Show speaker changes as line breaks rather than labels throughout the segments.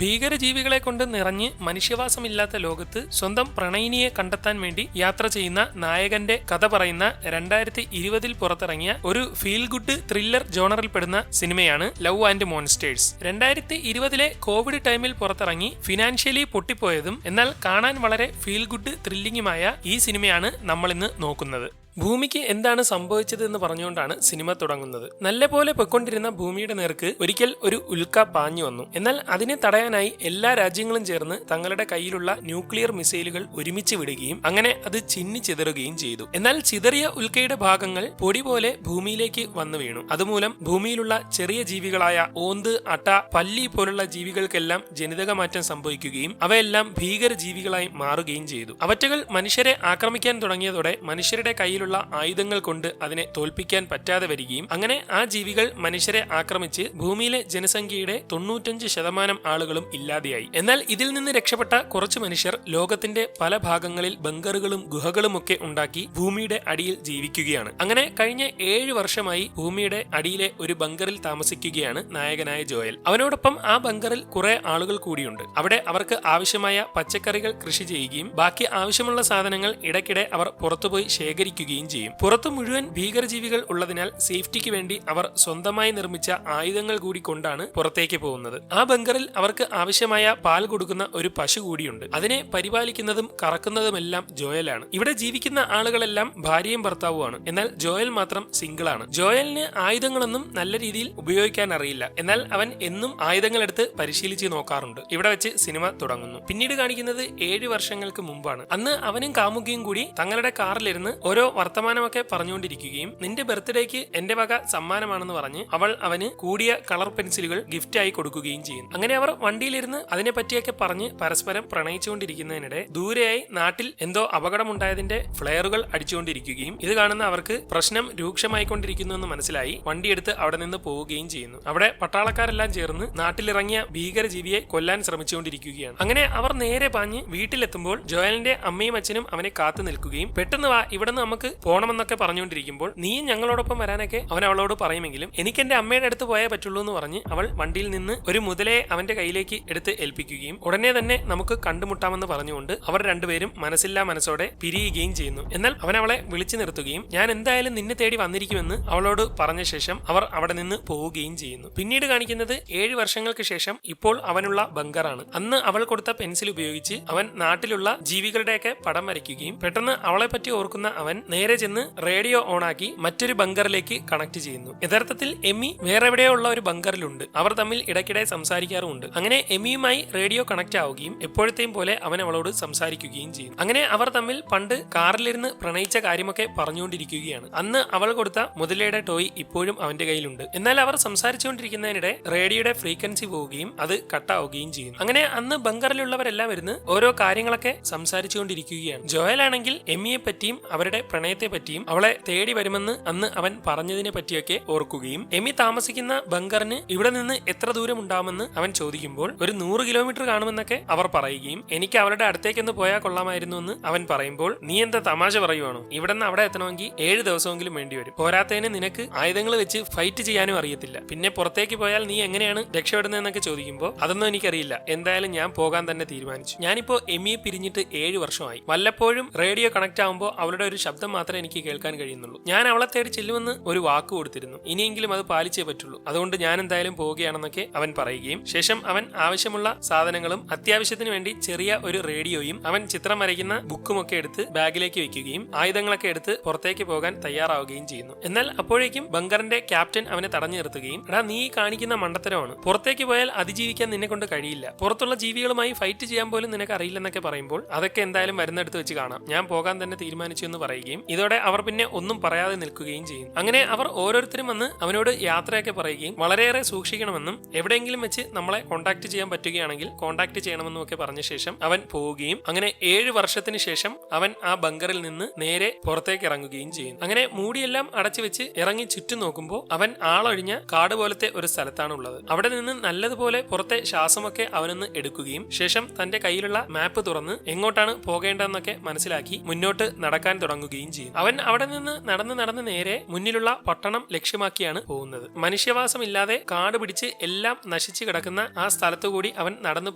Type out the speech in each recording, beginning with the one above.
ഭീകരജീവികളെ കൊണ്ട് നിറഞ്ഞ് മനുഷ്യവാസമില്ലാത്ത ലോകത്ത് സ്വന്തം പ്രണയിനിയെ കണ്ടെത്താൻ വേണ്ടി യാത്ര ചെയ്യുന്ന നായകന്റെ കഥ പറയുന്ന 2020 പുറത്തിറങ്ങിയ ഒരു ഫീൽ ഗുഡ് ത്രില്ലർ ജോണറിൽപ്പെടുന്ന സിനിമയാണ് ലവ് ആൻഡ് മോൺസ്റ്റേഴ്സ്. 2020 കോവിഡ് ടൈമിൽ പുറത്തിറങ്ങി ഫിനാൻഷ്യലി പൊട്ടിപ്പോയതും എന്നാൽ കാണാൻ വളരെ ഫീൽ ഗുഡ് ത്രില്ലിംഗുമായ ഈ സിനിമയാണ് നമ്മളിന്ന് നോക്കുന്നത്. ഭൂമിക്ക് എന്താണ് സംഭവിച്ചത് എന്ന് പറഞ്ഞുകൊണ്ടാണ് സിനിമ തുടങ്ങുന്നത്. നല്ലപോലെ പൊയ്ക്കൊണ്ടിരുന്ന ഭൂമിയുടെ നേർക്ക് ഒരിക്കൽ ഒരു ഉൽക്ക പാഞ്ഞു വന്നു. എന്നാൽ അതിനെ തടയാനായി എല്ലാ രാജ്യങ്ങളും ചേർന്ന് തങ്ങളുടെ കയ്യിലുള്ള ന്യൂക്ലിയർ മിസൈലുകൾ ഒരുമിച്ച് വിടുകയും അങ്ങനെ അത് ചിന്നിച്ചിതറുകയും ചെയ്തു. എന്നാൽ ചിതറിയ ഉൽക്കയുടെ ഭാഗങ്ങൾ പൊടി പോലെ ഭൂമിയിലേക്ക് വന്നു വീണു. അതുമൂലം ഭൂമിയിലുള്ള ചെറിയ ജീവികളായ ഓന്ത്, അട്ട, പല്ലി പോലുള്ള ജീവികൾക്കെല്ലാം ജനിതക മാറ്റം സംഭവിക്കുകയും അവയെല്ലാം ഭീകര ജീവികളായി മാറുകയും ചെയ്തു. അവറ്റകൾ മനുഷ്യരെ ആക്രമിക്കാൻ തുടങ്ങിയതോടെ മനുഷ്യരുടെ കയ്യിൽ ആയുധങ്ങൾ കൊണ്ട് അതിനെ തോൽപ്പിക്കാൻ പറ്റാതെ വരികയും അങ്ങനെ ആ ജീവികൾ മനുഷ്യരെ ആക്രമിച്ച് ഭൂമിയിലെ ജനസംഖ്യയുടെ 95% ആളുകളും ഇല്ലാതെയായി. എന്നാൽ ഇതിൽ നിന്ന് രക്ഷപ്പെട്ട കുറച്ച് മനുഷ്യർ ലോകത്തിന്റെ പല ഭാഗങ്ങളിൽ ബങ്കറുകളും ഗുഹകളും ഒക്കെ ഉണ്ടാക്കി ഭൂമിയുടെ അടിയിൽ ജീവിക്കുകയാണ്. അങ്ങനെ കഴിഞ്ഞ 7 വർഷമായി ഭൂമിയുടെ അടിയിലെ ഒരു ബങ്കറിൽ താമസിക്കുകയാണ് നായകനായ ജോയൽ. അവനോടൊപ്പം ആ ബങ്കറിൽ കുറെ ആളുകൾ കൂടിയുണ്ട്. അവിടെ അവർക്ക് ആവശ്യമായ പച്ചക്കറികൾ കൃഷി ചെയ്യുകയും ബാക്കി ആവശ്യമുള്ള സാധനങ്ങൾ ഇടയ്ക്കിടെ അവർ പുറത്തുപോയി ശേഖരിക്കുകയും ചെയ്യും. പുറത്തു മുഴുവൻ ഭീകരജീവികൾ ഉള്ളതിനാൽ സേഫ്റ്റിക്ക് വേണ്ടി അവർ സ്വന്തമായി നിർമ്മിച്ച ആയുധങ്ങൾ കൂടി കൊണ്ടാണ് പുറത്തേക്ക് പോകുന്നത്. ആ ബങ്കറിൽ അവർക്ക് ആവശ്യമായ പാൽ കൊടുക്കുന്ന ഒരു പശു കൂടിയുണ്ട്. അതിനെ പരിപാലിക്കുന്നതും കറക്കുന്നതുമെല്ലാം ജോയലാണ്. ഇവിടെ ജീവിക്കുന്ന ആളുകളെല്ലാം ഭാര്യയും ഭർത്താവുമാണ്. എന്നാൽ ജോയൽ മാത്രം സിംഗിളാണ്. ജോയലിന് ആയുധങ്ങളൊന്നും നല്ല രീതിയിൽ ഉപയോഗിക്കാൻ അറിയില്ല. എന്നാൽ അവൻ എന്നും ആയുധങ്ങളെടുത്ത് പരിശീലിച്ച് നോക്കാറുണ്ട്. ഇവിടെ വെച്ച് സിനിമ തുടങ്ങുന്നു. പിന്നീട് കാണിക്കുന്നത് 7 വർഷങ്ങൾക്ക് മുമ്പാണ്. അന്ന് അവനും കാമുകിയും കൂടി തങ്ങളുടെ കാറിലിരുന്ന് ഓരോ വർത്തമാനമൊക്കെ പറഞ്ഞുകൊണ്ടിരിക്കുകയും നിന്റെ ബർത്ത്ഡേക്ക് എന്റെ വക സമ്മാനമാണെന്ന് പറഞ്ഞ് അവൾ അവന് കൂടിയ കളർ പെൻസിലുകൾ ഗിഫ്റ്റ് ആയി കൊടുക്കുകയും ചെയ്യും. അങ്ങനെ അവർ വണ്ടിയിലിരുന്ന് അതിനെ പറ്റിയൊക്കെ പറഞ്ഞ് പരസ്പരം പ്രണയിച്ചുകൊണ്ടിരിക്കുന്നതിനിടെ ദൂരെയായി നാട്ടിൽ എന്തോ അപകടമുണ്ടായതിന്റെ ഫ്ലെയറുകൾ അടിച്ചുകൊണ്ടിരിക്കുകയും ഇത് കാണുന്ന അവർക്ക് പ്രശ്നം രൂക്ഷമായിക്കൊണ്ടിരിക്കുന്നു എന്ന് മനസ്സിലായി വണ്ടിയെടുത്ത് അവിടെ നിന്ന് പോവുകയും ചെയ്യുന്നു. അവിടെ പട്ടാളക്കാരെല്ലാം ചേർന്ന് നാട്ടിലിറങ്ങിയ ഭീകരജീവിയെ കൊല്ലാൻ ശ്രമിച്ചുകൊണ്ടിരിക്കുകയാണ്. അങ്ങനെ അവർ നേരെ പാഞ്ഞ് വീട്ടിലെത്തുമ്പോൾ ജോയലിന്റെ അമ്മയും അച്ഛനും അവനെ കാത്തു നിൽക്കുകയും പെട്ടെന്ന് വാ ഇവിടെ നമുക്ക് പോണമെന്നൊക്കെ പറഞ്ഞുകൊണ്ടിരിക്കുമ്പോൾ നീയും ഞങ്ങളോടൊപ്പം വരാനൊക്കെ അവൻ അവളോട് പറയുമെങ്കിലും എനിക്ക് എന്റെ അമ്മയുടെ അടുത്ത് പോയേ പറ്റുള്ളൂ എന്ന് പറഞ്ഞ് അവൾ വണ്ടിയിൽ നിന്ന് ഒരു മുതലയെ അവന്റെ കയ്യിലേക്ക് എടുത്ത് ഏൽപ്പിക്കുകയും ഉടനെ തന്നെ നമുക്ക് കണ്ടുമുട്ടാമെന്ന് പറഞ്ഞുകൊണ്ട് അവർ രണ്ടുപേരും മനസ്സില്ലാ മനസ്സോടെ പിരിയുകയും ചെയ്യുന്നു. എന്നാൽ അവൻ അവളെ വിളിച്ചു നിർത്തുകയും ഞാൻ എന്തായാലും നിന്നെ തേടി വന്നിരിക്കുമെന്ന് അവളോട് പറഞ്ഞ ശേഷം അവർ അവിടെ നിന്ന് പോവുകയും ചെയ്യുന്നു. പിന്നീട് കാണിക്കുന്നത് 7 വർഷങ്ങൾക്ക് ശേഷം ഇപ്പോൾ അവനുള്ള ബങ്കറാണ്. അന്ന് അവൾ കൊടുത്ത പെൻസിൽ ഉപയോഗിച്ച് അവൻ നാട്ടിലുള്ള ജീവികളുടെയൊക്കെ പടം വരയ്ക്കുകയും പെട്ടെന്ന് അവളെ പറ്റി ഓർക്കുന്ന അവൻ നേരെ ചെന്ന് റേഡിയോ ഓണാക്കി മറ്റൊരു ബങ്കറിലേക്ക് കണക്ട് ചെയ്യുന്നു. യഥാർത്ഥത്തിൽ എമി വേറെ എവിടെയോ ഉള്ള ഒരു ബങ്കറിലുണ്ട്. അവർ തമ്മിൽ ഇടയ്ക്കിടെ സംസാരിക്കാറുമുണ്ട്. അങ്ങനെ എമിയുമായി റേഡിയോ കണക്ട് ആവുകയും എപ്പോഴത്തെയും പോലെ അവൻ അവളോട് സംസാരിക്കുകയും ചെയ്യും. അങ്ങനെ അവർ തമ്മിൽ പണ്ട് കാറിലിരുന്ന് പ്രണയിച്ച കാര്യമൊക്കെ പറഞ്ഞുകൊണ്ടിരിക്കുകയാണ്. അന്ന് അവൾ കൊടുത്ത മുതലയുടെ ടോയ് ഇപ്പോഴും അവന്റെ കയ്യിലുണ്ട്. എന്നാൽ അവർ സംസാരിച്ചുകൊണ്ടിരിക്കുന്നതിനിടെ റേഡിയോയുടെ ഫ്രീക്വൻസി പോവുകയും അത് കട്ടാവുകയും ചെയ്യും. അങ്ങനെ അന്ന് ബങ്കറിലുള്ളവരെല്ലാം ഇരുന്ന് ഓരോ കാര്യങ്ങളൊക്കെ സംസാരിച്ചുകൊണ്ടിരിക്കുകയാണ്. ജോയലാണെങ്കിൽ എമിയെ പറ്റിയും അവരുടെ പ്രണയത്തെ പറ്റിയും അവളെ തേടി വരുമെന്ന് അന്ന് അവൻ പറഞ്ഞതിനെ പറ്റിയൊക്കെ ഓർക്കുകയും എമി താമസിക്കുന്ന ബങ്കറിന് ഇവിടെ നിന്ന് എത്ര ദൂരം ഉണ്ടാവുമെന്ന് അവൻ ചോദിക്കുമ്പോൾ ഒരു 100 കിലോമീറ്റർ കാണുമെന്നൊക്കെ അവർ പറയുകയും എനിക്ക് അവരുടെ അടുത്തേക്കൊന്ന് പോയാൽ കൊള്ളാമായിരുന്നു എന്ന് അവൻ പറയുമ്പോൾ നീ എന്താ തമാശ പറയുവാണോ, ഇവിടെ നിന്ന് അവിടെ എത്തണമെങ്കിൽ 7 ദിവസമെങ്കിലും വേണ്ടിവരും. പോരാത്തതിന് നിനക്ക് ആയുധങ്ങൾ വെച്ച് ഫൈറ്റ് ചെയ്യാനും അറിയത്തില്ല. പിന്നെ പുറത്തേക്ക് പോയാൽ നീ എങ്ങനെയാണ് രക്ഷപ്പെടുന്നതെന്നൊക്കെ ചോദിക്കുമ്പോൾ അതൊന്നും എനിക്കറിയില്ല. എന്തായാലും ഞാൻ പോകാൻ തന്നെ തീരുമാനിച്ചു. ഞാനിപ്പോ എമിയെ പിരിഞ്ഞിട്ട് 7 വർഷമായി. വല്ലപ്പോഴും റേഡിയോ കണക്ട് ആവുമ്പോൾ അവളുടെ ഒരു ശബ്ദം മാത്രമേ എനിക്ക് കേൾക്കാൻ കഴിയുന്നുള്ളൂ. ഞാൻ അവളെ തേടി ചെല്ലുമെന്ന് ഒരു വാക്ക് കൊടുത്തിരുന്നു. ഇനിയെങ്കിലും അത് പാലിച്ചേ പറ്റുള്ളൂ. അതുകൊണ്ട് ഞാൻ എന്തായാലും പോവുകയാണെന്നൊക്കെ അവൻ പറയുകയും ശേഷം അവൻ ആവശ്യമുള്ള സാധനങ്ങളും അത്യാവശ്യത്തിന് വേണ്ടി ചെറിയ ഒരു റേഡിയോയും അവൻ ചിത്രം വരയ്ക്കുന്ന ബുക്കും ഒക്കെ എടുത്ത് ബാഗിലേക്ക് വെക്കുകയും ആയുധങ്ങളൊക്കെ എടുത്ത് പുറത്തേക്ക് പോകാൻ തയ്യാറാവുകയും ചെയ്യുന്നു. എന്നാൽ അപ്പോഴേക്കും ബങ്കറിന്റെ ക്യാപ്റ്റൻ അവനെ തടഞ്ഞു നിർത്തുകയും എടാ നീ കാണിക്കുന്ന മണ്ടത്തരമാണ്, പുറത്തേക്ക് പോയാൽ അതിജീവിക്കാൻ നിന്നെ കൊണ്ട് കഴിയില്ല, പുറത്തുള്ള ജീവികളുമായി ഫൈറ്റ് ചെയ്യാൻ പോലും നിനക്ക് അറിയില്ലെന്നൊക്കെ പറയുമ്പോൾ അതൊക്കെ എന്തായാലും വരുന്നിടത്ത് വെച്ച് കാണാം, ഞാൻ പോകാൻ തന്നെ തീരുമാനിച്ചു എന്ന് പറയുകയും ഇതോടെ അവർ പിന്നെ ഒന്നും പറയാതെ നിൽക്കുകയും ചെയ്യും. അങ്ങനെ അവർ ഓരോരുത്തരും വന്ന് അവനോട് യാത്രയൊക്കെ പറയുകയും വളരെയേറെ സൂക്ഷിക്കണമെന്നും എവിടെയെങ്കിലും വെച്ച് നമ്മളെ കോൺടാക്ട് ചെയ്യാൻ പറ്റുകയാണെങ്കിൽ കോൺടാക്ട് ചെയ്യണമെന്നും ഒക്കെ പറഞ്ഞ ശേഷം അവൻ പോവുകയും അങ്ങനെ 7 വർഷത്തിന് ശേഷം അവൻ ആ ബങ്കറിൽ നിന്ന് നേരെ പുറത്തേക്ക് ഇറങ്ങുകയും ചെയ്യും. അങ്ങനെ മൂടിയെല്ലാം അടച്ചു വെച്ച് ഇറങ്ങി ചുറ്റും നോക്കുമ്പോൾ അവൻ ആളൊഴിഞ്ഞ കാട് പോലത്തെ ഒരു സ്ഥലത്താണ് ഉള്ളത്. അവിടെ നിന്ന് നല്ലതുപോലെ പുറത്തെ ശ്വാസമൊക്കെ അവനൊന്ന് എടുക്കുകയും ശേഷം തന്റെ കയ്യിലുള്ള മാപ്പ് തുറന്ന് എങ്ങോട്ടാണ് പോകേണ്ടതെന്നൊക്കെ മനസ്സിലാക്കി മുന്നോട്ട് നടക്കാൻ തുടങ്ങുകയും ചെയ്യും. അവൻ അവിടെ നിന്ന് നടന്ന് നേരെ മുന്നിലുള്ള പട്ടണം ലക്ഷ്യമാക്കിയാണ് പോകുന്നത്. മനുഷ്യവാസമില്ലാതെ കാട് പിടിച്ച് എല്ലാം നശിച്ചു കിടക്കുന്ന ആ സ്ഥലത്തുകൂടി അവൻ നടന്നു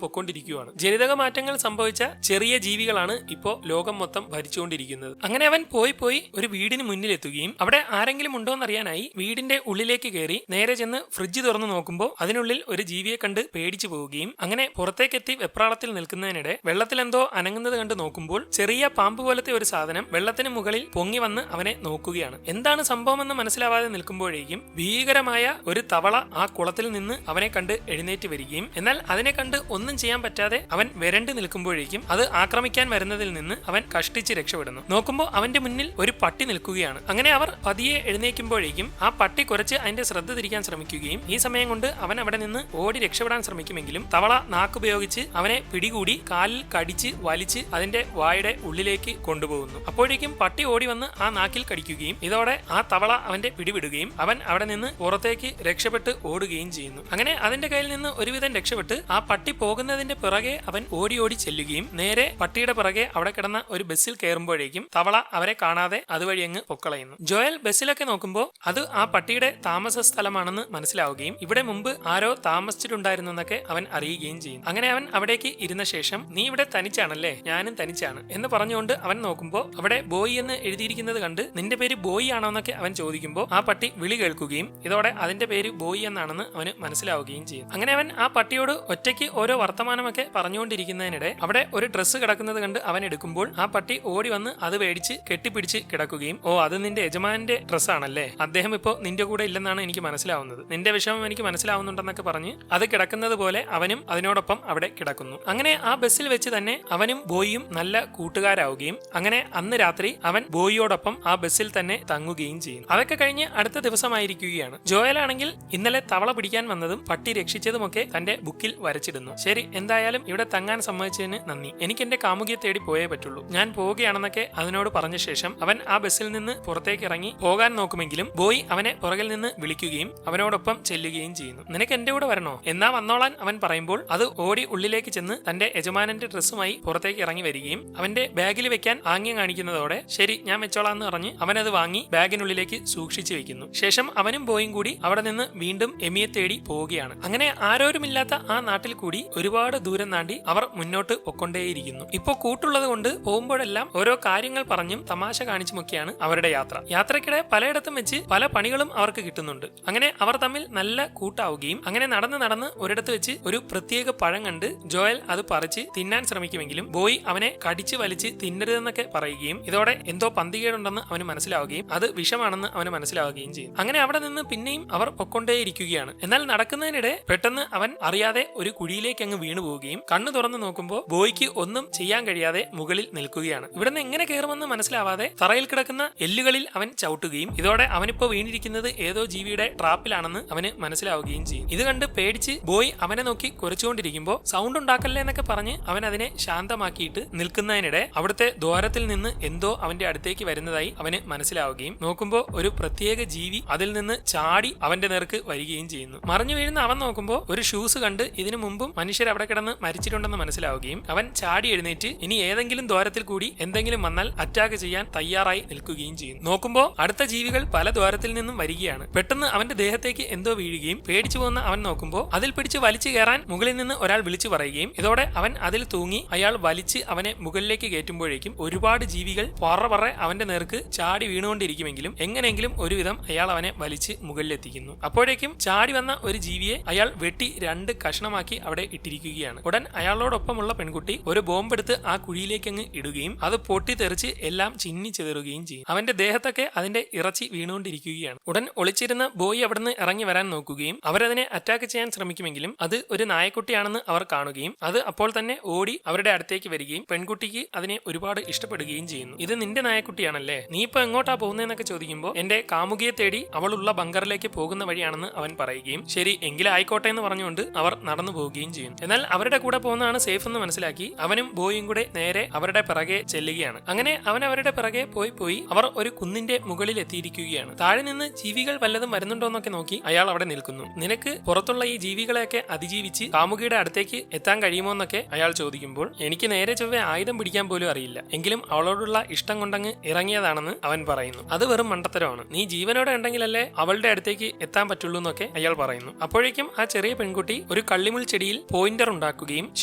പൊക്കൊണ്ടിരിക്കുകയാണ്. ജനിതക മാറ്റങ്ങൾ സംഭവിച്ച ചെറിയ ജീവികളാണ് ഇപ്പോ ലോകം മൊത്തം ഭരിച്ചുകൊണ്ടിരിക്കുന്നത്. അങ്ങനെ അവൻ പോയി ഒരു വീടിന് മുന്നിലെത്തുകയും അവിടെ ആരെങ്കിലും ഉണ്ടോന്നറിയാനായി വീടിന്റെ ഉള്ളിലേക്ക് കയറി നേരെ ചെന്ന് ഫ്രിഡ്ജ് തുറന്നു നോക്കുമ്പോൾ അതിനുള്ളിൽ ഒരു ജീവിയെ കണ്ട് പേടിച്ചു പോവുകയും അങ്ങനെ പുറത്തേക്കെത്തി വെപ്രാളത്തിൽ നിൽക്കുന്നതിനിടെ വെള്ളത്തിലെന്തോ അനങ്ങുന്നത് കണ്ട് നോക്കുമ്പോൾ ചെറിയ പാമ്പ് പോലത്തെ ഒരു സാധനം വെള്ളത്തിന് മുകളിൽ പൊങ്ങി വന്ന് അവനെ നോക്കുകയാണ്. എന്താണ് സംഭവമെന്ന് മനസ്സിലാവാതെ നിൽക്കുമ്പോഴേക്കും ഭീകരമായ ഒരു തവള ആ കുളത്തിൽ നിന്ന് അവനെ കണ്ട് എഴുന്നേറ്റ് വരികയും എന്നാൽ അതിനെ കണ്ട് ഒന്നും ചെയ്യാൻ പറ്റാതെ അവൻ വരണ്ട് നിൽക്കുമ്പോഴേക്കും അത് ആക്രമിക്കാൻ വരുന്നതിൽ നിന്ന് അവൻ കഷ്ടിച്ച് രക്ഷപ്പെടുന്നു. നോക്കുമ്പോൾ അവന്റെ മുന്നിൽ ഒരു പട്ടി നിൽക്കുകയാണ്. അങ്ങനെ അവർ പതിയെ എഴുന്നേൽക്കുമ്പോഴേക്കും ആ പട്ടി കുറച്ച് അതിന്റെ ശ്രദ്ധ തിരിക്കാൻ ശ്രമിക്കുകയും ഈ സമയം കൊണ്ട് അവൻ അവിടെ നിന്ന് ഓടി രക്ഷപ്പെടാൻ ശ്രമിക്കുമെങ്കിലും തവള നാക്കുപയോഗിച്ച് അവനെ പിടികൂടി കാലിൽ കടിച്ച് വലിച്ച് അതിന്റെ വായുടെ ഉള്ളിലേക്ക് കൊണ്ടുപോകുന്നു. അപ്പോഴേക്കും പട്ടി ഓടി വന്ന് ആ നാക്കിൽ കടിക്കുകയും ഇതോടെ ആ തവള അവന്റെ പിടിവിടുകയും അവൻ അവിടെ നിന്ന് പുറത്തേക്ക് രക്ഷപ്പെട്ട് ഓടുകയും ചെയ്യുന്നു. അങ്ങനെ അതിന്റെ കയ്യിൽ നിന്ന് ഒരുവിധം രക്ഷപ്പെട്ട് ആ പട്ടി പോകുന്നതിന്റെ പിറകെ അവൻ ഓടി ചെല്ലുകയും നേരെ പട്ടിയുടെ പിറകെ അവിടെ കിടന്ന ഒരു ബസ്സിൽ കയറുമ്പോഴേക്കും തവള അവരെ കാണാതെ അതുവഴി അങ്ങ് പൊക്കളയുന്നു. ജോയൽ ബസ്സിലൊക്കെ നോക്കുമ്പോൾ അത് ആ പട്ടിയുടെ താമസ സ്ഥലമാണെന്ന് മനസ്സിലാവുകയും ഇവിടെ മുമ്പ് ആരോ താമസിച്ചിട്ടുണ്ടായിരുന്നു എന്നൊക്കെ അവൻ അറിയുകയും ചെയ്യും. അങ്ങനെ അവൻ അവിടേക്ക് ഇരുന്ന ശേഷം നീ ഇവിടെ തനിച്ചാണല്ലേ, ഞാനും തനിച്ചാണ് എന്ന് പറഞ്ഞുകൊണ്ട് അവൻ നോക്കുമ്പോൾ അവിടെ ബോയ് എന്ന് എഴുതിയിരിക്കുന്നത് കണ്ട് നിന്റെ പേര് ബോയ് ആണോ എന്നൊക്കെ അവൻ ചോദിക്കുമ്പോൾ ആ പട്ടി വിളി കേൾക്കുകയും ഇതോടെ അതിന്റെ പേര് ബോയ് എന്നാണെന്ന് അവന് മനസ്സിലാവുകയും ചെയ്യും. അങ്ങനെ അവൻ ആ പട്ടിയോട് ഒറ്റയ്ക്ക് ഓരോ വർത്തമാനമൊക്കെ പറഞ്ഞുകൊണ്ടിരിക്കുന്നതിനിടെ അവിടെ ഒരു ഡ്രസ്സ് കിടക്കുന്നത് കണ്ട് അവൻ എടുക്കുമ്പോൾ ആ പട്ടി ഓടി വന്ന് അത് മേടിച്ച് കെട്ടിപ്പിടിച്ച് കിടക്കുകയും ഓ അത് നിന്റെ യജമാന്റെ ഡ്രസ്സാണല്ലേ, അദ്ദേഹം ഇപ്പോ നിന്റെ കൂടെ ഇല്ലെന്നാണ് എനിക്ക് മനസ്സിലാവുന്നത്, നിന്റെ വിഷമം എനിക്ക് മനസ്സിലാവുന്നുണ്ടെന്നൊക്കെ പറഞ്ഞ് അത് കിടക്കുന്നത് പോലെ അവനും അതിനോടൊപ്പം അവിടെ കിടക്കുന്നു. അങ്ങനെ ആ ബസ്സിൽ വെച്ച് തന്നെ അവനും ബോയിയും നല്ല കൂട്ടുകാരാവുകയും അങ്ങനെ അന്ന് രാത്രി അവൻ ബോയിയോടൊപ്പം ആ ബസ്സിൽ തന്നെ തങ്ങുകയും ചെയ്യും. അതൊക്കെ കഴിഞ്ഞ് അടുത്ത ദിവസമായിരിക്കുകയാണ്. ജോയലാണെങ്കിൽ ഇന്നലെ തവള പിടിക്കാൻ വന്നതും പട്ടി രക്ഷിച്ചതുമൊക്കെ തന്റെ ബുക്കിൽ വരച്ചിടുന്നു. ശരി, എന്തായാലും ഇവിടെ തങ്ങാൻ സമ്മതിച്ചതിന് നന്ദി, എനിക്ക് എന്റെ കാമുകിയെ തേടി പോയേ പറ്റുള്ളൂ, ഞാൻ പോവുകയാണെന്നൊക്കെ അതിനോട് പറഞ്ഞ ശേഷം അവൻ ആ ബസ്സിൽ നിന്ന് പുറത്തേക്ക് ഇറങ്ങി പോകാൻ നോക്കുമെങ്കിലും ബോയ് അവനെ പുറകിൽ നിന്ന് വിളിക്കുകയും അവനോടൊപ്പം ചെല്ലുകയും ചെയ്യുന്നു. നിനക്ക് എന്റെ കൂടെ വരണോ, എന്നാ വന്നോളാൻ അവൻ പറയുമ്പോൾ അത് ഓടി ഉള്ളിലേക്ക് ചെന്ന് തന്റെ യജമാനന്റെ ഡ്രസ്സുമായി പുറത്തേക്ക് ഇറങ്ങി വരികയും അവന്റെ ബാഗിൽ വെക്കാൻ ആംഗ്യം കാണിക്കുന്നതോടെ ശരി ഞാൻ വെച്ചോളാം എന്ന് പറഞ്ഞ് അവനത് വാങ്ങി ബാഗിനുള്ളിലേക്ക് സൂക്ഷിച്ചു വെക്കുന്നു. ശേഷം അവനും ബോയും കൂടി അവിടെ നിന്ന് വീണ്ടും എമിയെ തേടി പോവുകയാണ്. അങ്ങനെ ആരോരുമില്ലാത്ത ആ നാട്ടിൽ കൂടി ഒരുപാട് ദൂരം താണ്ടി അവർ മുന്നോട്ട് പൊക്കൊണ്ടേയിരിക്കുന്നു. ഇപ്പോ കൂട്ടുള്ളത് കൊണ്ട് പോകുമ്പോഴെല്ലാം ഓരോ കാര്യങ്ങൾ പറഞ്ഞും തമാശ കാണിച്ചുമൊക്കെയാണ് അവരുടെ യാത്ര. യാത്രക്കിടെ പലയിടത്തും വെച്ച് പല പണികളും അവർക്ക് കിട്ടുന്നുണ്ട്. അങ്ങനെ അവർ തമ്മിൽ നല്ല കൂട്ടാവുകയും അങ്ങനെ നടന്ന് ഒരിടത്ത് വെച്ച് ഒരു പ്രത്യേക പഴം കണ്ട് ജോയൽ അത് പറിച്ച് തിന്നാൻ ശ്രമിക്കുമെങ്കിലും ബോയ് അവനെ കടിച്ച് വലിച്ച് തിന്നരുതെന്നൊക്കെ പറയുകയും ഇതോടെ എന്തോ പന്തികേടുണ്ടെന്ന് അവന് മനസ്സിലാവുകയും അത് വിഷമാണെന്ന് അവന് മനസ്സിലാവുകയും ചെയ്യും. അങ്ങനെ അവിടെ നിന്ന് പിന്നെയും അവർ പൊക്കൊണ്ടേയിരിക്കുകയാണ്. എന്നാൽ നടക്കുന്നതിനിടെ പെട്ടെന്ന് അവൻ അറിയാതെ ഒരു കുഴിയിലേക്ക് അങ്ങ് വീണു പോവുകയും കണ്ണു തുറന്നു നോക്കുമ്പോൾ ബോയ്ക്ക് ഒന്നും ചെയ്യാൻ കഴിയാതെ മുകളിൽ നിൽക്കുകയാണ്. ഇവിടുന്ന് എങ്ങനെ കയറുമെന്ന് മനസ്സിലാവാതെ തറയിൽ കിടക്കുന്ന എല്ലുകളിൽ അവൻ ചവിട്ടുകയും ഇതോടെ അവനിപ്പോ വീണിരിക്കുന്നത് ഏതോ ജീവിയുടെ ട്രാപ്പിലാണെന്ന് അവന് മനസ്സിലാവുകയും ചെയ്യും. ഇത് കണ്ട് പേടിച്ച് ബോയ് അവനെ നോക്കി കുരച്ചുകൊണ്ടിരിക്കുമ്പോൾ സൗണ്ട് ഉണ്ടാക്കല്ലേ എന്നൊക്കെ പറഞ്ഞ് അവൻ അതിനെ ശാന്തമാക്കിയിട്ട് നിൽക്കുന്നതിനിടെ അവിടുത്തെ ദ്വാരത്തിൽ നിന്ന് എന്തോ അവന്റെ അടുത്തേക്ക് വരുന്നതായി അവന് മനസ്സിലാവുകയും നോക്കുമ്പോൾ ഒരു പ്രത്യേക ജീവി അതിൽ നിന്ന് ചാടി അവന്റെ നേർക്ക് വരികയും ചെയ്യുന്നു. മറിഞ്ഞു വീഴുന്ന അവൻ നോക്കുമ്പോൾ ഒരു ഷൂസ് കണ്ട് ഇതിനു മുമ്പും മനുഷ്യർ അവിടെ കിടന്ന് മരിച്ചിട്ടുണ്ടെന്ന് മനസ്സിലാവുകയും അവൻ ചാടി എഴുന്നേറ്റ് ഇനി ഏതെങ്കിലും ദ്വാരത്തിൽ കൂടി എന്തെങ്കിലും വന്നാൽ അറ്റാക്ക് ചെയ്യാൻ തയ്യാറായി നിൽക്കുകയും ചെയ്യും. നോക്കുമ്പോൾ അടുത്ത ജീവികൾ പല ദ്വാരത്തിൽ നിന്നും വരികയാണ്. പെട്ടെന്ന് അവന്റെ ദേഹത്തേക്ക് എന്തോ വീഴുകയും പേടിച്ചു പോകുന്ന അവൻ നോക്കുമ്പോൾ അതിൽ പിടിച്ച് വലിച്ചു കയറാൻ മുകളിൽ നിന്ന് ഒരാൾ വിളിച്ചു പറയുകയും ഇതോടെ അവൻ അതിൽ തൂങ്ങി അയാൾ വലിച്ച് അവനെ മുകളിലേക്ക് കയറ്റുമ്പോഴേക്കും ഒരുപാട് ജീവികൾ പറ അവന്റെ നേർക്ക് ചാടി വീണുകൊണ്ടിരിക്കുമെങ്കിലും എങ്ങനെയെങ്കിലും ഒരുവിധം അയാൾ അവനെ വലിച്ച് മുകളിലെത്തിക്കുന്നു. അപ്പോഴേക്കും ചാടി വന്ന ഒരു ജീവിയെ അയാൾ വെട്ടി 2 കഷ്ണമാക്കി അവിടെ ഇട്ടിരിക്കുകയാണ്. ഉടൻ അയാളോടൊപ്പമുള്ള പെൺകുട്ടി ഒരു ബോംബെടുത്ത് ആ കുഴിയിലേക്ക് അങ്ങ് ഇടുകയും അത് പൊട്ടിത്തെറിച്ച് എല്ലാം ചിന്നി ചെതറുകയും ചെയ്യും. അവന്റെ ദേഹത്തൊക്കെ അതിന്റെ ഇറച്ചി വീണുകൊണ്ടിരിക്കുകയാണ്. ഉടൻ ഒളിച്ചിരുന്ന ബോയ് അവിടുന്ന് ഇറങ്ങി വരാൻ നോക്കുകയും അവരതിനെ അറ്റാക്ക് ചെയ്യാൻ ശ്രമിക്കുമെങ്കിലും അത് ഒരു നായക്കുട്ടിയാണെന്ന് അവർ കാണുകയും അത് അപ്പോൾ തന്നെ ഓടി അവരുടെ അടുത്തേക്ക് വരികയും പെൺകുട്ടിക്ക് അതിനെ ഒരുപാട് ഇഷ്ടപ്പെടുകയും ചെയ്യുന്നു. ഇത് നിന്റെ നായക്കുട്ടിയാണല്ലേ, നീ ഇപ്പൊ എങ്ങോട്ടാ പോകുന്നതെന്നൊക്കെ ചോദിക്കുമ്പോൾ എന്റെ കാമുകിയെ തേടി അവളുള്ള ബങ്കറിലേക്ക് പോകുന്ന വഴിയാണെന്ന് അവൻ പറയുകയും ശരി എങ്കിലും ആയിക്കോട്ടെ എന്ന് പറഞ്ഞുകൊണ്ട് അവർ നടന്നു പോവുകയും ചെയ്യും. എന്നാൽ അവരുടെ കൂടെ പോകുന്നതാണ് സേഫ് എന്ന് മനസ്സിലാക്കി അവനും ബോയും കൂടെ നേരെ അവരുടെ പിറകെ ചെല്ലുകയാണ്. അങ്ങനെ അവൻ അവരുടെ പിറകെ പോയി അവർ ഒരു കുന്നിന്റെ മുകളിൽ എത്തിയിരിക്കുകയാണ്. താഴെ നിന്ന് ജീവികൾ വല്ലതും വരുന്നുണ്ടോന്നൊക്കെ നോക്കി അയാൾ അവിടെ നിൽക്കുന്നു. നിനക്ക് പുറത്തുള്ള ഈ ജീവികളെയൊക്കെ അതിജീവിച്ച് കാമുകിയുടെ അടുത്തേക്ക് എത്താൻ കഴിയുമോ എന്നൊക്കെ അയാൾ ചോദിക്കുമ്പോൾ എനിക്ക് നേരെ ചൊവ്വേ ആയുധം പിടിക്കാൻ പോലും അറിയില്ല, എങ്കിലും അവളോടുള്ള ഇഷ്ടം കൊണ്ടങ്ങ് അങ്ങ് ഇറങ്ങിയതാണെന്ന് അവൻ പറയുന്നു. അത് വെറും മണ്ടത്തരമാണ്, നീ ജീവനോടെ ഉണ്ടെങ്കിലല്ലേ അവളുടെ അടുത്തേക്ക് എത്താൻ പറ്റുള്ളൂ എന്നൊക്കെ അയാൾ പറയുന്നു. അപ്പോഴേക്കും ആ ചെറിയ പെൺകുട്ടി ഒരു കള്ളിമുൾ ചെടിയിൽ പോയിന്റർ ഉണ്ടാക്കുകയും